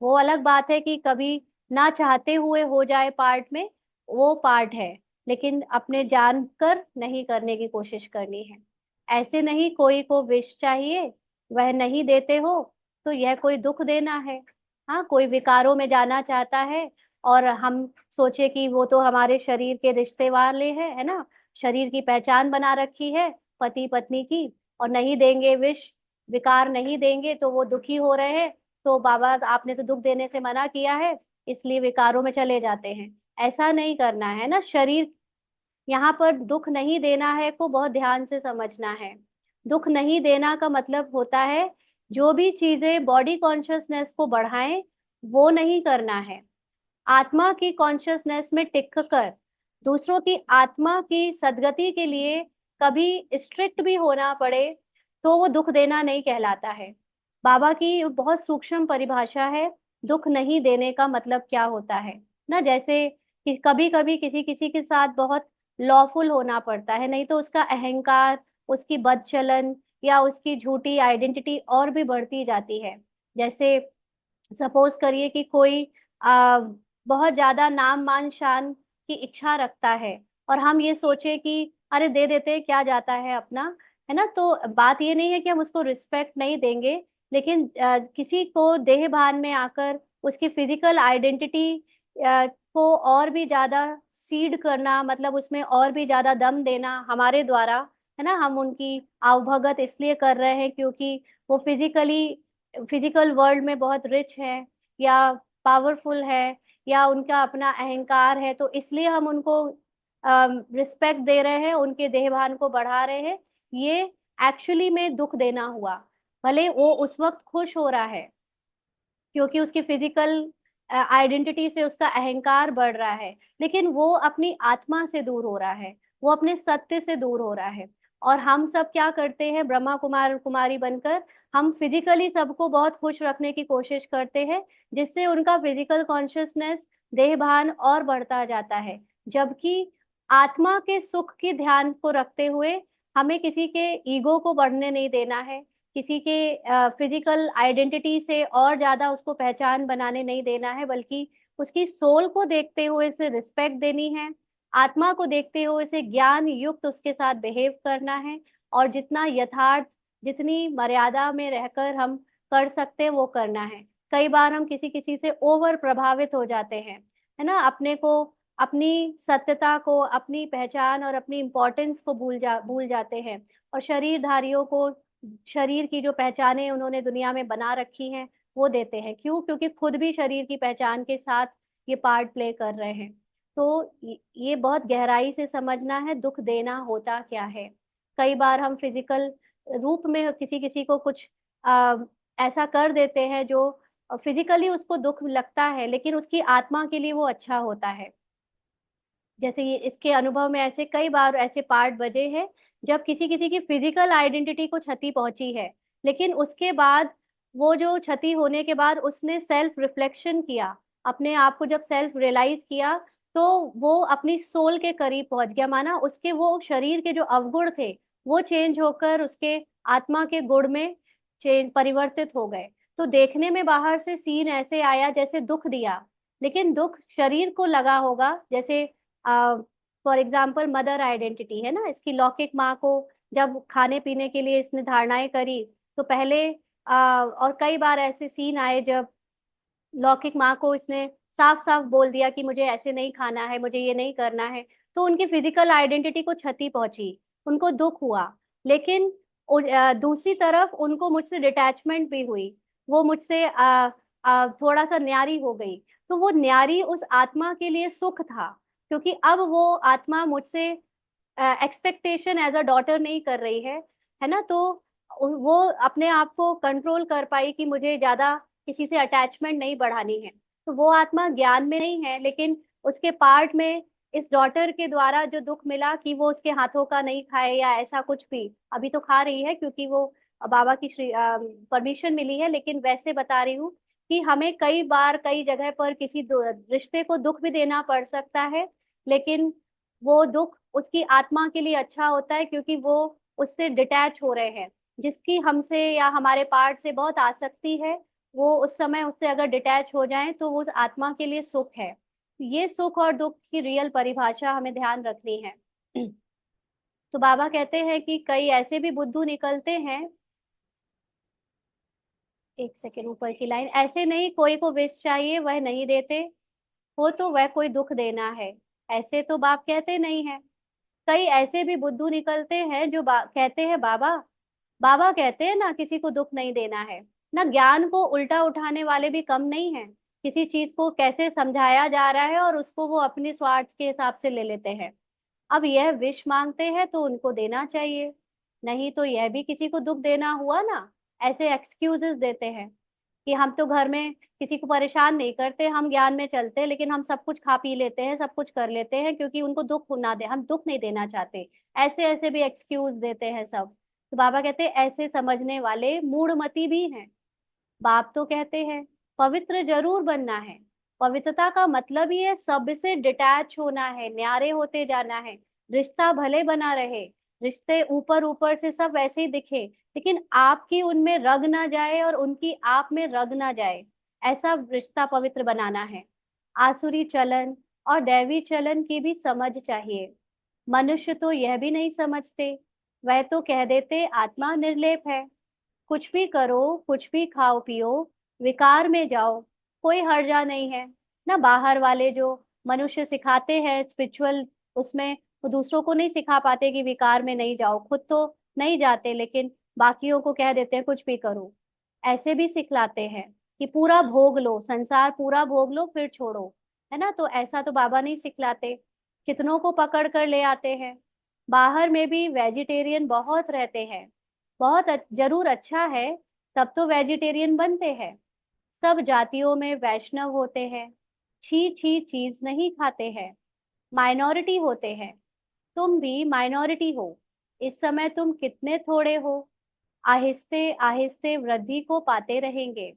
वो अलग बात है कि कभी ना चाहते हुए हो जाए पार्ट में, वो पार्ट है, लेकिन अपने जानकर नहीं करने की कोशिश करनी है। ऐसे नहीं कोई को विष चाहिए, वह नहीं देते हो तो यह कोई दुख देना है। हाँ, कोई विकारों में जाना चाहता है और हम सोचे कि वो तो हमारे शरीर के रिश्ते वाले हैं, है ना, शरीर की पहचान बना रखी है पति पत्नी की, और नहीं देंगे विष, विकार नहीं देंगे तो वो दुखी हो रहे हैं, तो बाबा आपने तो दुख देने से मना किया है, इसलिए विकारों में चले जाते हैं। ऐसा नहीं करना है ना। शरीर, यहाँ पर दुख नहीं देना है को बहुत ध्यान से समझना है। दुख नहीं देना का मतलब होता है जो भी चीजें बॉडी कॉन्शियसनेस को बढ़ाएं वो नहीं करना है। आत्मा की कॉन्शियसनेस में टिक कर दूसरों की आत्मा की सदगति के लिए कभी स्ट्रिक्ट भी होना पड़े तो वो दुख देना नहीं कहलाता है। बाबा की बहुत सूक्ष्म परिभाषा है दुख नहीं देने का मतलब क्या होता है ना। जैसे कि कभी कभी किसी किसी के साथ बहुत लॉफुल होना पड़ता है, नहीं तो उसका अहंकार, उसकी बदचलन या उसकी झूठी आइडेंटिटी और भी बढ़ती जाती है। जैसे सपोज करिए कि कोई आ, बहुत ज्यादा नाम मान शान की इच्छा रखता है और हम ये सोचे कि अरे दे देते हैं, क्या जाता है अपना, है ना। तो बात ये नहीं है कि हम उसको रिस्पेक्ट नहीं देंगे, लेकिन किसी को देह भान में आकर उसकी फिजिकल आइडेंटिटी को और भी ज्यादा सीड करना, मतलब उसमें और भी ज्यादा दम देना हमारे द्वारा, है ना। हम उनकी आवभगत इसलिए कर रहे हैं क्योंकि वो फिजिकल वर्ल्ड में बहुत रिच है या पावरफुल है या उनका अपना अहंकार है, तो इसलिए हम उनको रिस्पेक्ट दे रहे हैं, उनके देहभान को बढ़ा रहे हैं। ये एक्चुअली में दुख देना हुआ। भले वो उस वक्त खुश हो रहा है क्योंकि उसकी फिजिकल आइडेंटिटी से उसका अहंकार बढ़ रहा है, लेकिन वो अपनी आत्मा से दूर हो रहा है, वो अपने सत्य से दूर हो रहा है। और हम सब क्या करते हैं, ब्रह्मा कुमार कुमारी बनकर हम फिजिकली सबको बहुत खुश रखने की कोशिश करते हैं, जिससे उनका फिजिकल कॉन्शियसनेस, देह भान और बढ़ता जाता है। जबकि आत्मा के सुख के ध्यान को रखते हुए हमें किसी के ईगो को बढ़ने नहीं देना है, किसी के फिजिकल आइडेंटिटी से और ज्यादा उसको पहचान बनाने नहीं देना है, बल्कि उसकी सोल को देखते हुए उसे रिस्पेक्ट देनी है, आत्मा को देखते हुए उसे ज्ञान युक्त उसके साथ बिहेव करना है। और जितना यथार्थ, जितनी मर्यादा में रहकर हम कर सकते हैं वो करना है। कई बार हम किसी किसी से ओवर प्रभावित हो जाते हैं, है ना, अपने को, अपनी सत्यता को, अपनी पहचान और अपनी इम्पोर्टेंस को भूल जाते हैं। और शरीरधारियों को शरीर की जो पहचाने उन्होंने दुनिया में बना रखी हैं वो देते हैं। क्यों? क्योंकि खुद भी शरीर की पहचान के साथ ये पार्ट प्ले कर रहे हैं। तो ये बहुत गहराई से समझना है दुख देना होता क्या है। कई बार हम फिजिकल रूप में किसी किसी को कुछ आ, ऐसा कर देते हैं जो फिजिकली उसको दुख लगता है, लेकिन उसकी आत्मा के लिए वो अच्छा होता है। जैसे ये इसके अनुभव में ऐसे कई बार ऐसे पार्ट बजे हैं जब किसी किसी की फिजिकल आइडेंटिटी को क्षति पहुंची है, लेकिन उसके बाद वो जो क्षति होने के बाद उसने सेल्फ रिफ्लेक्शन किया, अपने आप को जब सेल्फ रियलाइज किया, तो वो अपनी सोल के करीब पहुंच गया। माना उसके वो शरीर के जो अवगुण थे वो चेंज होकर उसके आत्मा के गुण में चेंज परिवर्तित हो गए। तो देखने में बाहर से सीन ऐसे आया जैसे दुख दिया, लेकिन दुख शरीर को लगा होगा। जैसे फॉर एग्जाम्पल मदर आइडेंटिटी है ना, इसकी लौकिक माँ को जब खाने पीने के लिए इसने धारणाएं करी, तो पहले और कई बार ऐसे सीन आए जब लौकिक माँ को इसने साफ साफ बोल दिया कि मुझे ऐसे नहीं खाना है, मुझे ये नहीं करना है। तो उनकी फिजिकल आइडेंटिटी को क्षति पहुंची, उनको दुख हुआ। लेकिन दूसरी तरफ उनको मुझसे डिटैचमेंट भी हुई, वो मुझसे थोड़ा सा न्यारी हो गई। तो वो न्यारी उस आत्मा के लिए सुख था, क्योंकि अब वो आत्मा मुझसे एक्सपेक्टेशन एज अ डॉटर नहीं कर रही है ना। तो वो अपने आप को कंट्रोल कर पाई कि मुझे ज्यादा किसी से अटैचमेंट नहीं बढ़ानी है। तो वो आत्मा ज्ञान में नहीं है, लेकिन उसके पार्ट में इस डॉटर के द्वारा जो दुख मिला कि वो उसके हाथों का नहीं खाए या ऐसा कुछ भी, अभी तो खा रही है क्योंकि वो बाबा की परमिशन मिली है, लेकिन वैसे बता रही हूँ कि हमें कई बार कई जगह पर किसी रिश्ते को दुख भी देना पड़ सकता है, लेकिन वो दुख उसकी आत्मा के लिए अच्छा होता है, क्योंकि वो उससे डिटैच हो रहे हैं। जिसकी हमसे या हमारे पार्ट से बहुत आसक्ति है, वो उस समय उससे अगर डिटैच हो जाए तो वो उस आत्मा के लिए सुख है। ये सुख और दुख की रियल परिभाषा हमें ध्यान रखनी है। तो बाबा कहते हैं कि कई ऐसे भी बुद्धू निकलते हैं, एक सेकेंड ऊपर की लाइन, ऐसे नहीं कोई को विष चाहिए वह नहीं देते, हो तो वह कोई दुख देना है, ऐसे तो बाप कहते नहीं है। कई ऐसे भी बुद्धू निकलते हैं जो कहते हैं बाबा, बाबा कहते हैं ना किसी को दुख नहीं देना है। ना ज्ञान को उल्टा उठाने वाले भी कम नहीं है, किसी चीज को कैसे समझाया जा रहा है और उसको वो अपने स्वार्थ के हिसाब से ले लेते हैं। अब यह विष मांगते हैं तो उनको देना चाहिए, नहीं तो यह भी किसी को दुख देना हुआ ना। ऐसे एक्सक्यूजेस देते हैं कि हम तो घर में किसी को परेशान नहीं करते, हम ज्ञान में चलते हैं, लेकिन हम सब कुछ खा पी लेते हैं, सब कुछ कर लेते हैं क्योंकि उनको दुख ना दे, हम दुख नहीं देना चाहते। ऐसे ऐसे भी एक्सक्यूज देते हैं सब। तो बाबा कहते हैं ऐसे समझने वाले मूढ़मती भी हैं। बाप तो कहते हैं पवित्र जरूर बनना है। पवित्रता का मतलब ही है सबसे डिटैच होना है, न्यारे होते जाना है। रिश्ता भले बना रहे, रिश्ते ऊपर ऊपर से सब वैसे ही दिखे, लेकिन आपकी उनमें रग ना जाए और उनकी आप में रग ना जाए, ऐसा रिश्ता पवित्र बनाना है। आसुरी चलन और दैवी चलन की भी समझ चाहिए। मनुष्य तो यह भी नहीं समझते, वह तो कह देते आत्मा निर्लेप है, कुछ भी करो, कुछ भी खाओ पियो, विकार में जाओ, कोई हर्जा नहीं है। ना बाहर वाले जो मनुष्य सिखाते हैं स्पिरिचुअल, उसमें वो दूसरों को नहीं सिखा पाते कि विकार में नहीं जाओ, खुद तो नहीं जाते, लेकिन बाकियों को कह देते हैं कुछ भी करो। ऐसे भी सिखलाते हैं कि पूरा भोग लो, संसार पूरा भोग लो फिर छोड़ो, है ना। तो ऐसा तो बाबा नहीं सिखलाते, कितनों को पकड़ कर ले आते हैं। बाहर में भी वेजिटेरियन बहुत रहते हैं, बहुत जरूर अच्छा है, तब तो वेजिटेरियन बनते हैं। सब जातियों में वैष्णव होते हैं, छी छी चीज नहीं खाते हैं, माइनॉरिटी होते हैं। तुम भी माइनॉरिटी हो, इस समय तुम कितने थोड़े हो, आहिस्ते आहिस्ते वृद्धि को पाते रहेंगे।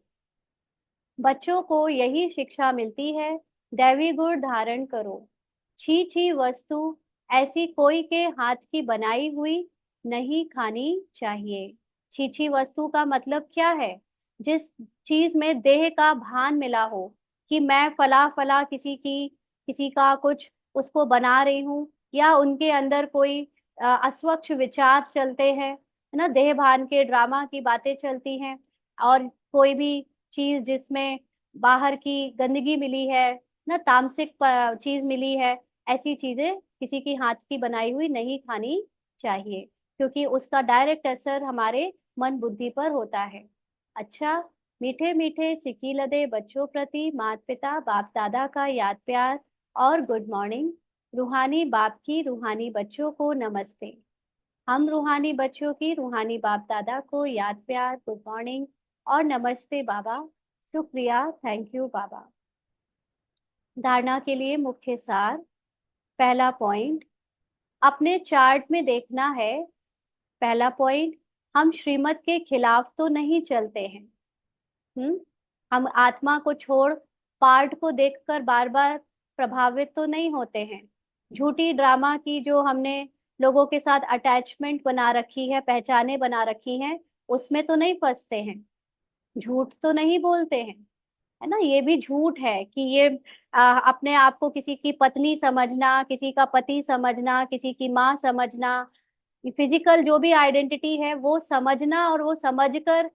बच्चों को यही शिक्षा मिलती है, दैवी गुण धारण करो। छी छी वस्तु ऐसी कोई के हाथ की बनाई हुई नहीं खानी चाहिए। छी छी वस्तु का मतलब क्या है? जिस चीज में देह का भान मिला हो, कि मैं फला फला किसी की, किसी का कुछ उसको बना रही हूँ, या उनके अंदर कोई अस्वच्छ विचार चलते हैं, है ना, देह भान के ड्रामा की बातें चलती हैं, और कोई भी चीज जिसमें बाहर की गंदगी मिली है ना, तामसिक चीज मिली है, ऐसी चीजें किसी की हाथ की बनाई हुई नहीं खानी चाहिए, क्योंकि उसका डायरेक्ट असर हमारे मन बुद्धि पर होता है। अच्छा, मीठे मीठे सिकी लदे बच्चों प्रति माता पिता बाप दादा का याद प्यार और गुड मॉर्निंग। रूहानी बाप की रूहानी बच्चों को नमस्ते। हम रूहानी बच्चों की रूहानी बाप दादा को याद प्यार, गुड मॉर्निंग और नमस्ते बाबा। शुक्रिया, थैंक यू बाबा। धारणा के लिए मुख्य सार। पहला पॉइंट, अपने चार्ट में देखना है। पहला पॉइंट, हम श्रीमत के खिलाफ तो नहीं चलते हैं। हम आत्मा को छोड़ पार्ट को देखकर बार बार प्रभावित तो नहीं होते हैं। झूठी ड्रामा की जो हमने लोगों के साथ अटैचमेंट बना रखी है, पहचाने बना रखी हैं, उसमें तो नहीं फंसते हैं। झूठ तो नहीं बोलते हैं, है ना। ये भी झूठ है कि ये अपने आप को किसी की पत्नी समझना, किसी का पति समझना, किसी की माँ समझना, फिजिकल जो भी आइडेंटिटी है वो समझना और वो समझकर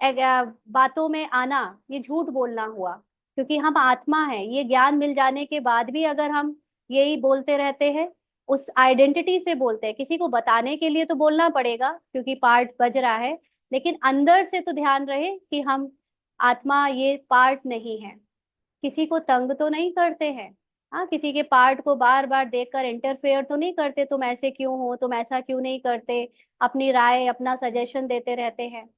बातों में आना, ये झूठ बोलना हुआ। क्योंकि हम आत्मा है, ये ज्ञान मिल जाने के बाद भी अगर हम यही बोलते रहते हैं, उस आइडेंटिटी से बोलते हैं, किसी को बताने के लिए तो बोलना पड़ेगा क्योंकि पार्ट बज रहा है, लेकिन अंदर से तो ध्यान रहे कि हम आत्मा, ये पार्ट नहीं है। किसी को तंग तो नहीं करते हैं, हाँ, किसी के पार्ट को बार बार देखकर इंटरफेयर तो नहीं करते, तुम ऐसे क्यों हो, तुम ऐसा क्यों नहीं करते, अपनी राय अपना सजेशन देते रहते हैं।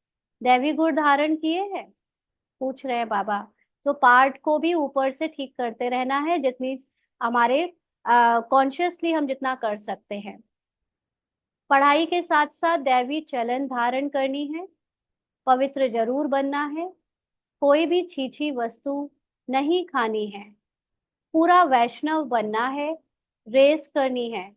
दैवी गुण धारण किए हैं, पूछ रहे हैं बाबा, तो पार्ट को भी ऊपर से ठीक करते रहना है, जितनी हमारे कॉन्शियसली हम जितना कर सकते हैं। पढ़ाई के साथ साथ दैवी चलन धारण करनी है, पवित्र जरूर बनना है, कोई भी छीछी वस्तु नहीं खानी है, पूरा वैष्णव बनना है, रेस करनी है।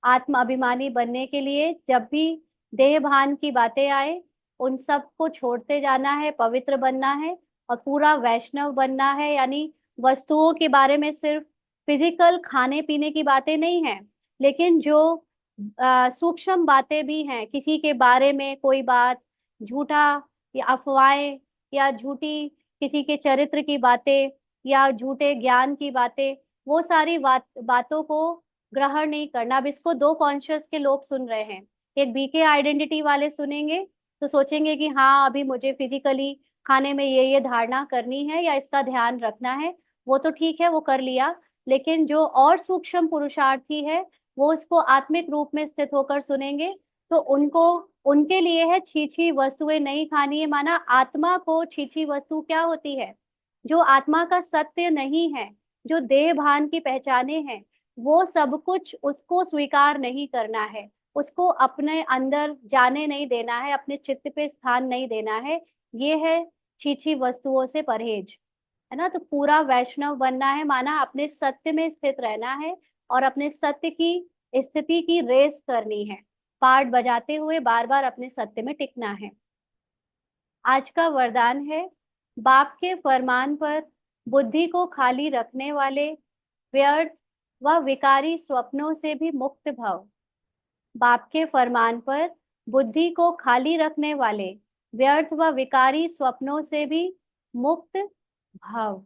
आत्म अभिमानी बनने के लिए जब भी देह भान की बातें आए उन सब को छोड़ते जाना है, पवित्र बनना है और पूरा वैष्णव बनना है। यानी वस्तुओं के बारे में सिर्फ फिजिकल खाने पीने की बातें नहीं है, लेकिन जो सूक्ष्म बातें भी हैं, किसी के बारे में कोई बात झूठा या अफवाहें या झूठी किसी के चरित्र की बातें या झूठे ज्ञान की बातें, वो सारी बातों को ग्रहण नहीं करना। अब इसको दो कॉन्शियस के लोग सुन रहे हैं, एक बीके आइडेंटिटी वाले सुनेंगे तो सोचेंगे कि हाँ अभी मुझे फिजिकली खाने में ये धारणा करनी है या इसका ध्यान रखना है, वो तो ठीक है वो कर लिया। लेकिन जो और सूक्ष्म पुरुषार्थी है वो इसको आत्मिक रूप में स्थित होकर सुनेंगे, तो उनको उनके लिए है छीछी वस्तुएं नहीं खानी है। माना आत्मा को छीछी वस्तु क्या होती है? जो आत्मा का सत्य नहीं है, जो देह भान की पहचाने हैं, वो सब कुछ उसको स्वीकार नहीं करना है, उसको अपने अंदर जाने नहीं देना है, अपने चित्त पे स्थान नहीं देना है। ये है छीछी वस्तुओं से परहेज, है ना। तो पूरा वैष्णव बनना है, माना अपने सत्य में स्थित रहना है और अपने सत्य की स्थिति की रेस करनी है, पार्ट बजाते हुए बार बार अपने सत्य में टिकना है। आज का वरदान है, बाप के फरमान पर बुद्धि को खाली रखने वाले व्यर्थ व विकारी स्वप्नों से भी मुक्त भव। बाप के फरमान पर बुद्धि को खाली रखने वाले व्यर्थ व विकारी स्वप्नों से भी मुक्त भव।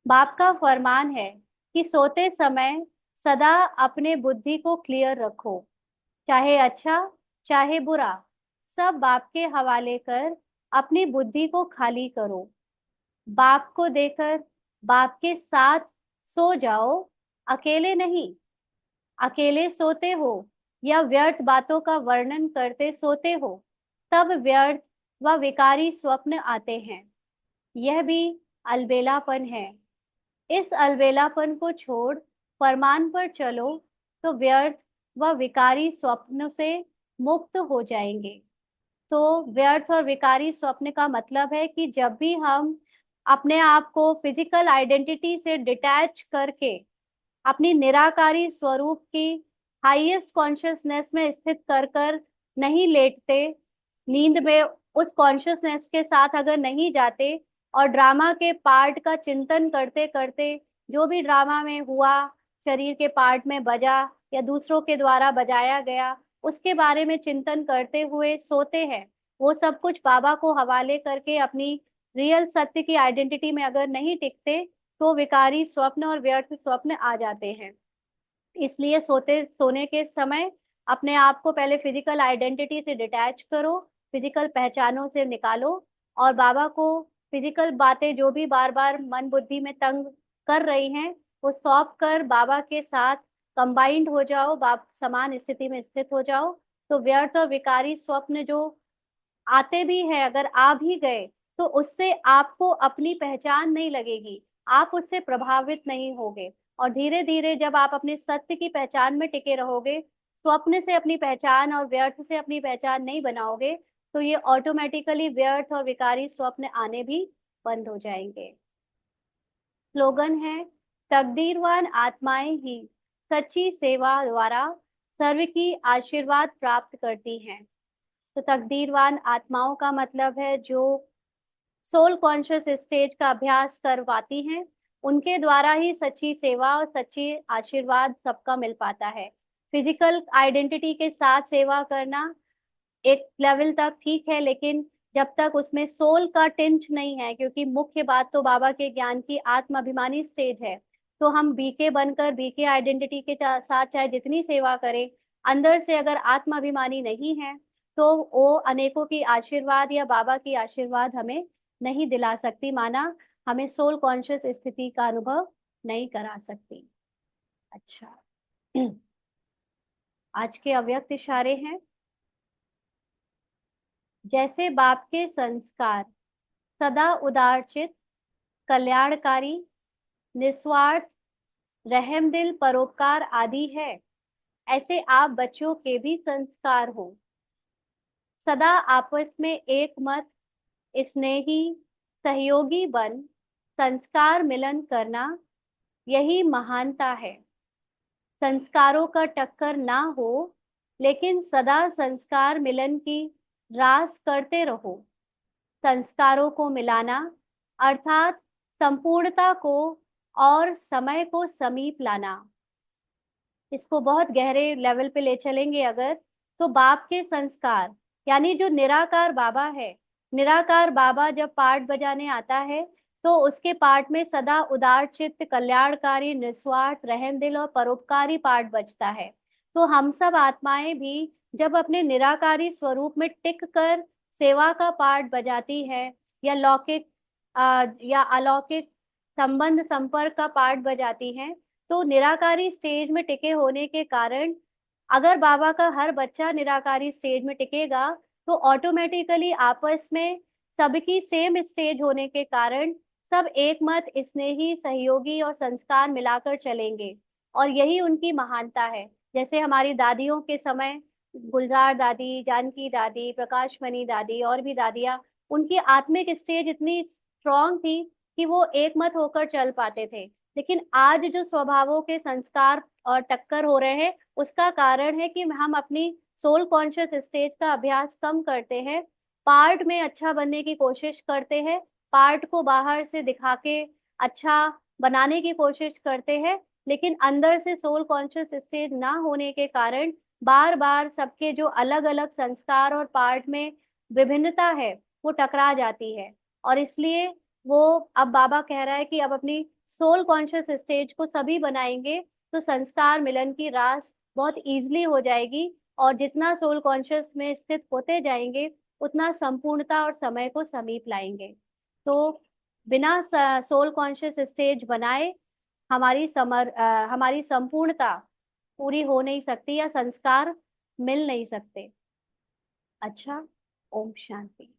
बाप का फरमान है कि सोते समय सदा अपने बुद्धि को क्लियर रखो, चाहे अच्छा चाहे बुरा, सब बाप के हवाले कर अपनी बुद्धि को खाली करो। बाप को देकर बाप के साथ सो जाओ, अकेले नहीं। अकेले सोते हो या व्यर्थ बातों का वर्णन करते सोते हो, तब व्यर्थ व विकारी स्वप्न आते हैं। यह भी अलबेलापन है। इस अलबेलापन को छोड़ फरमान पर चलो तो व्यर्थ व विकारी स्वप्न से मुक्त हो जाएंगे। तो व्यर्थ और विकारी स्वप्न का मतलब है कि जब भी हम अपने आप को फिजिकल आइडेंटिटी से डिटैच करके अपनी निराकारी स्वरूप की हाईएस्ट कॉन्शियसनेस में स्थित कर कर नहीं लेटते, नींद में उस कॉन्शियसनेस के साथ अगर नहीं जाते और ड्रामा के पार्ट का चिंतन करते करते जो भी ड्रामा में हुआ, शरीर के पार्ट में बजा या दूसरों के द्वारा बजाया गया, उसके बारे में चिंतन करते हुए सोते हैं, वो सब कुछ बाबा को हवाले करके अपनी रियल सत्य की आइडेंटिटी में अगर नहीं टिकते तो विकारी स्वप्न और व्यर्थ स्वप्न आ जाते हैं। इसलिए सोने के समय अपने आप को पहले फिजिकल आइडेंटिटी से डिटैच करो, फिजिकल पहचानों से निकालो और बाबा को फिजिकल बातें जो भी बार बार मन बुद्धि में तंग कर रही हैं वो सौंप कर बाबा के साथ कंबाइंड हो जाओ, बाप समान स्थिति में स्थित हो जाओ। तो व्यर्थ और विकारी स्वप्न जो आते भी हैं, अगर आ भी गए तो उससे आपको अपनी पहचान नहीं लगेगी, आप उससे प्रभावित नहीं होगे। और धीरे धीरे जब आप अपने सत्य की पहचान में टिके रहोगे, स्वप्न से अपनी पहचान और व्यर्थ से अपनी पहचान नहीं बनाओगे, तो ये ऑटोमेटिकली व्यर्थ और विकारी स्वप्न आने भी बंद हो जाएंगे। स्लोगन है, तकदीरवान आत्माएं ही सच्ची सेवा द्वारा सर्व की आशीर्वाद प्राप्त करती हैं। तो तकदीरवान आत्माओं का मतलब है जो सोल कॉन्शियस स्टेज का अभ्यास करवाती हैं, उनके द्वारा ही सच्ची सेवा और सच्ची आशीर्वाद सबका मिल पाता है। फिजिकल आइडेंटिटी के साथ सेवा करना एक लेवल तक ठीक है, लेकिन जब तक उसमें सोल का टिंच नहीं है, क्योंकि मुख्य बात तो बाबा के ज्ञान की आत्म अभिमानी स्टेज है। तो हम बीके बनकर बीके आइडेंटिटी के साथ चाहे जितनी सेवा करें, अंदर से अगर आत्म अभिमानी नहीं है तो वो अनेकों की आशीर्वाद या बाबा की आशीर्वाद हमें नहीं दिला सकती, माना हमें सोल कॉन्शियस स्थिति का अनुभव नहीं करा सकती। अच्छा, आज के अव्यक्त इशारे हैं, जैसे बाप के संस्कार सदा उदारचित, कल्याणकारी, निस्वार्थ रहमदिल, परोपकार आदि है, ऐसे आप बच्चों के भी संस्कार हो। सदा आपस में एक मत, स्नेही, सहयोगी बन संस्कार मिलन करना, यही महानता है। संस्कारों का टक्कर ना हो, लेकिन सदा संस्कार मिलन की रास करते रहो। संस्कारों को मिलाना अर्थात संपूर्णता को और समय को समीप लाना। इसको बहुत गहरे लेवल पे ले चलेंगे अगर, तो बाप के संस्कार, यानी जो निराकार बाबा है, निराकार बाबा जब पाठ बजाने आता है तो उसके पाठ में सदा उदार चित्त, कल्याणकारी, निस्वार्थ, रहमदिल और परोपकारी पाठ बजता है। तो हम सब आत्माएं भी जब अपने निराकारी स्वरूप में टिक कर सेवा का पाठ बजाती है, या लौकिक या अलौकिक संबंध संपर्क का पाठ बजाती हैं, तो निराकारी स्टेज में टिके होने के कारण, अगर बाबा का हर बच्चा निराकारी स्टेज में टिकेगा तो ऑटोमेटिकली आपस में सबकी सेम स्टेज होने के कारण सब एक मत, स्नेही, सहयोगी और संस्कार मिलाकर चलेंगे। और यही उनकी महानता है। जैसे हमारी दादियों के समय, गुलजार दादी, जानकी दादी, प्रकाशमणि दादी और भी दादियाँ, उनकी आत्मिक स्टेज इतनी स्ट्रांग थी कि वो एक मत होकर चल पाते थे। लेकिन आज जो स्वभावों के संस्कार और टक्कर हो रहे हैं, उसका कारण है कि हम अपनी सोल कॉन्शियस स्टेज का अभ्यास कम करते हैं, पार्ट में अच्छा बनने की कोशिश करते हैं, पार्ट को बाहर से दिखा के अच्छा बनाने की कोशिश करते हैं, लेकिन अंदर से सोल कॉन्शियस स्टेज ना होने के कारण बार बार सबके जो अलग अलग संस्कार और पार्ट में विभिन्नता है वो टकरा जाती है। और इसलिए वो, अब बाबा कह रहा है कि अब अपनी सोल कॉन्शियस स्टेज को सभी बनाएंगे तो संस्कार मिलन की रास बहुत इजीली हो जाएगी। और जितना सोल कॉन्शियस में स्थित होते जाएंगे उतना संपूर्णता और समय को समीप लाएंगे। तो बिना सोल कॉन्शियस स्टेज बनाए हमारी संपूर्णता पूरी हो नहीं सकती या संस्कार मिल नहीं सकते। अच्छा, ओम शांति।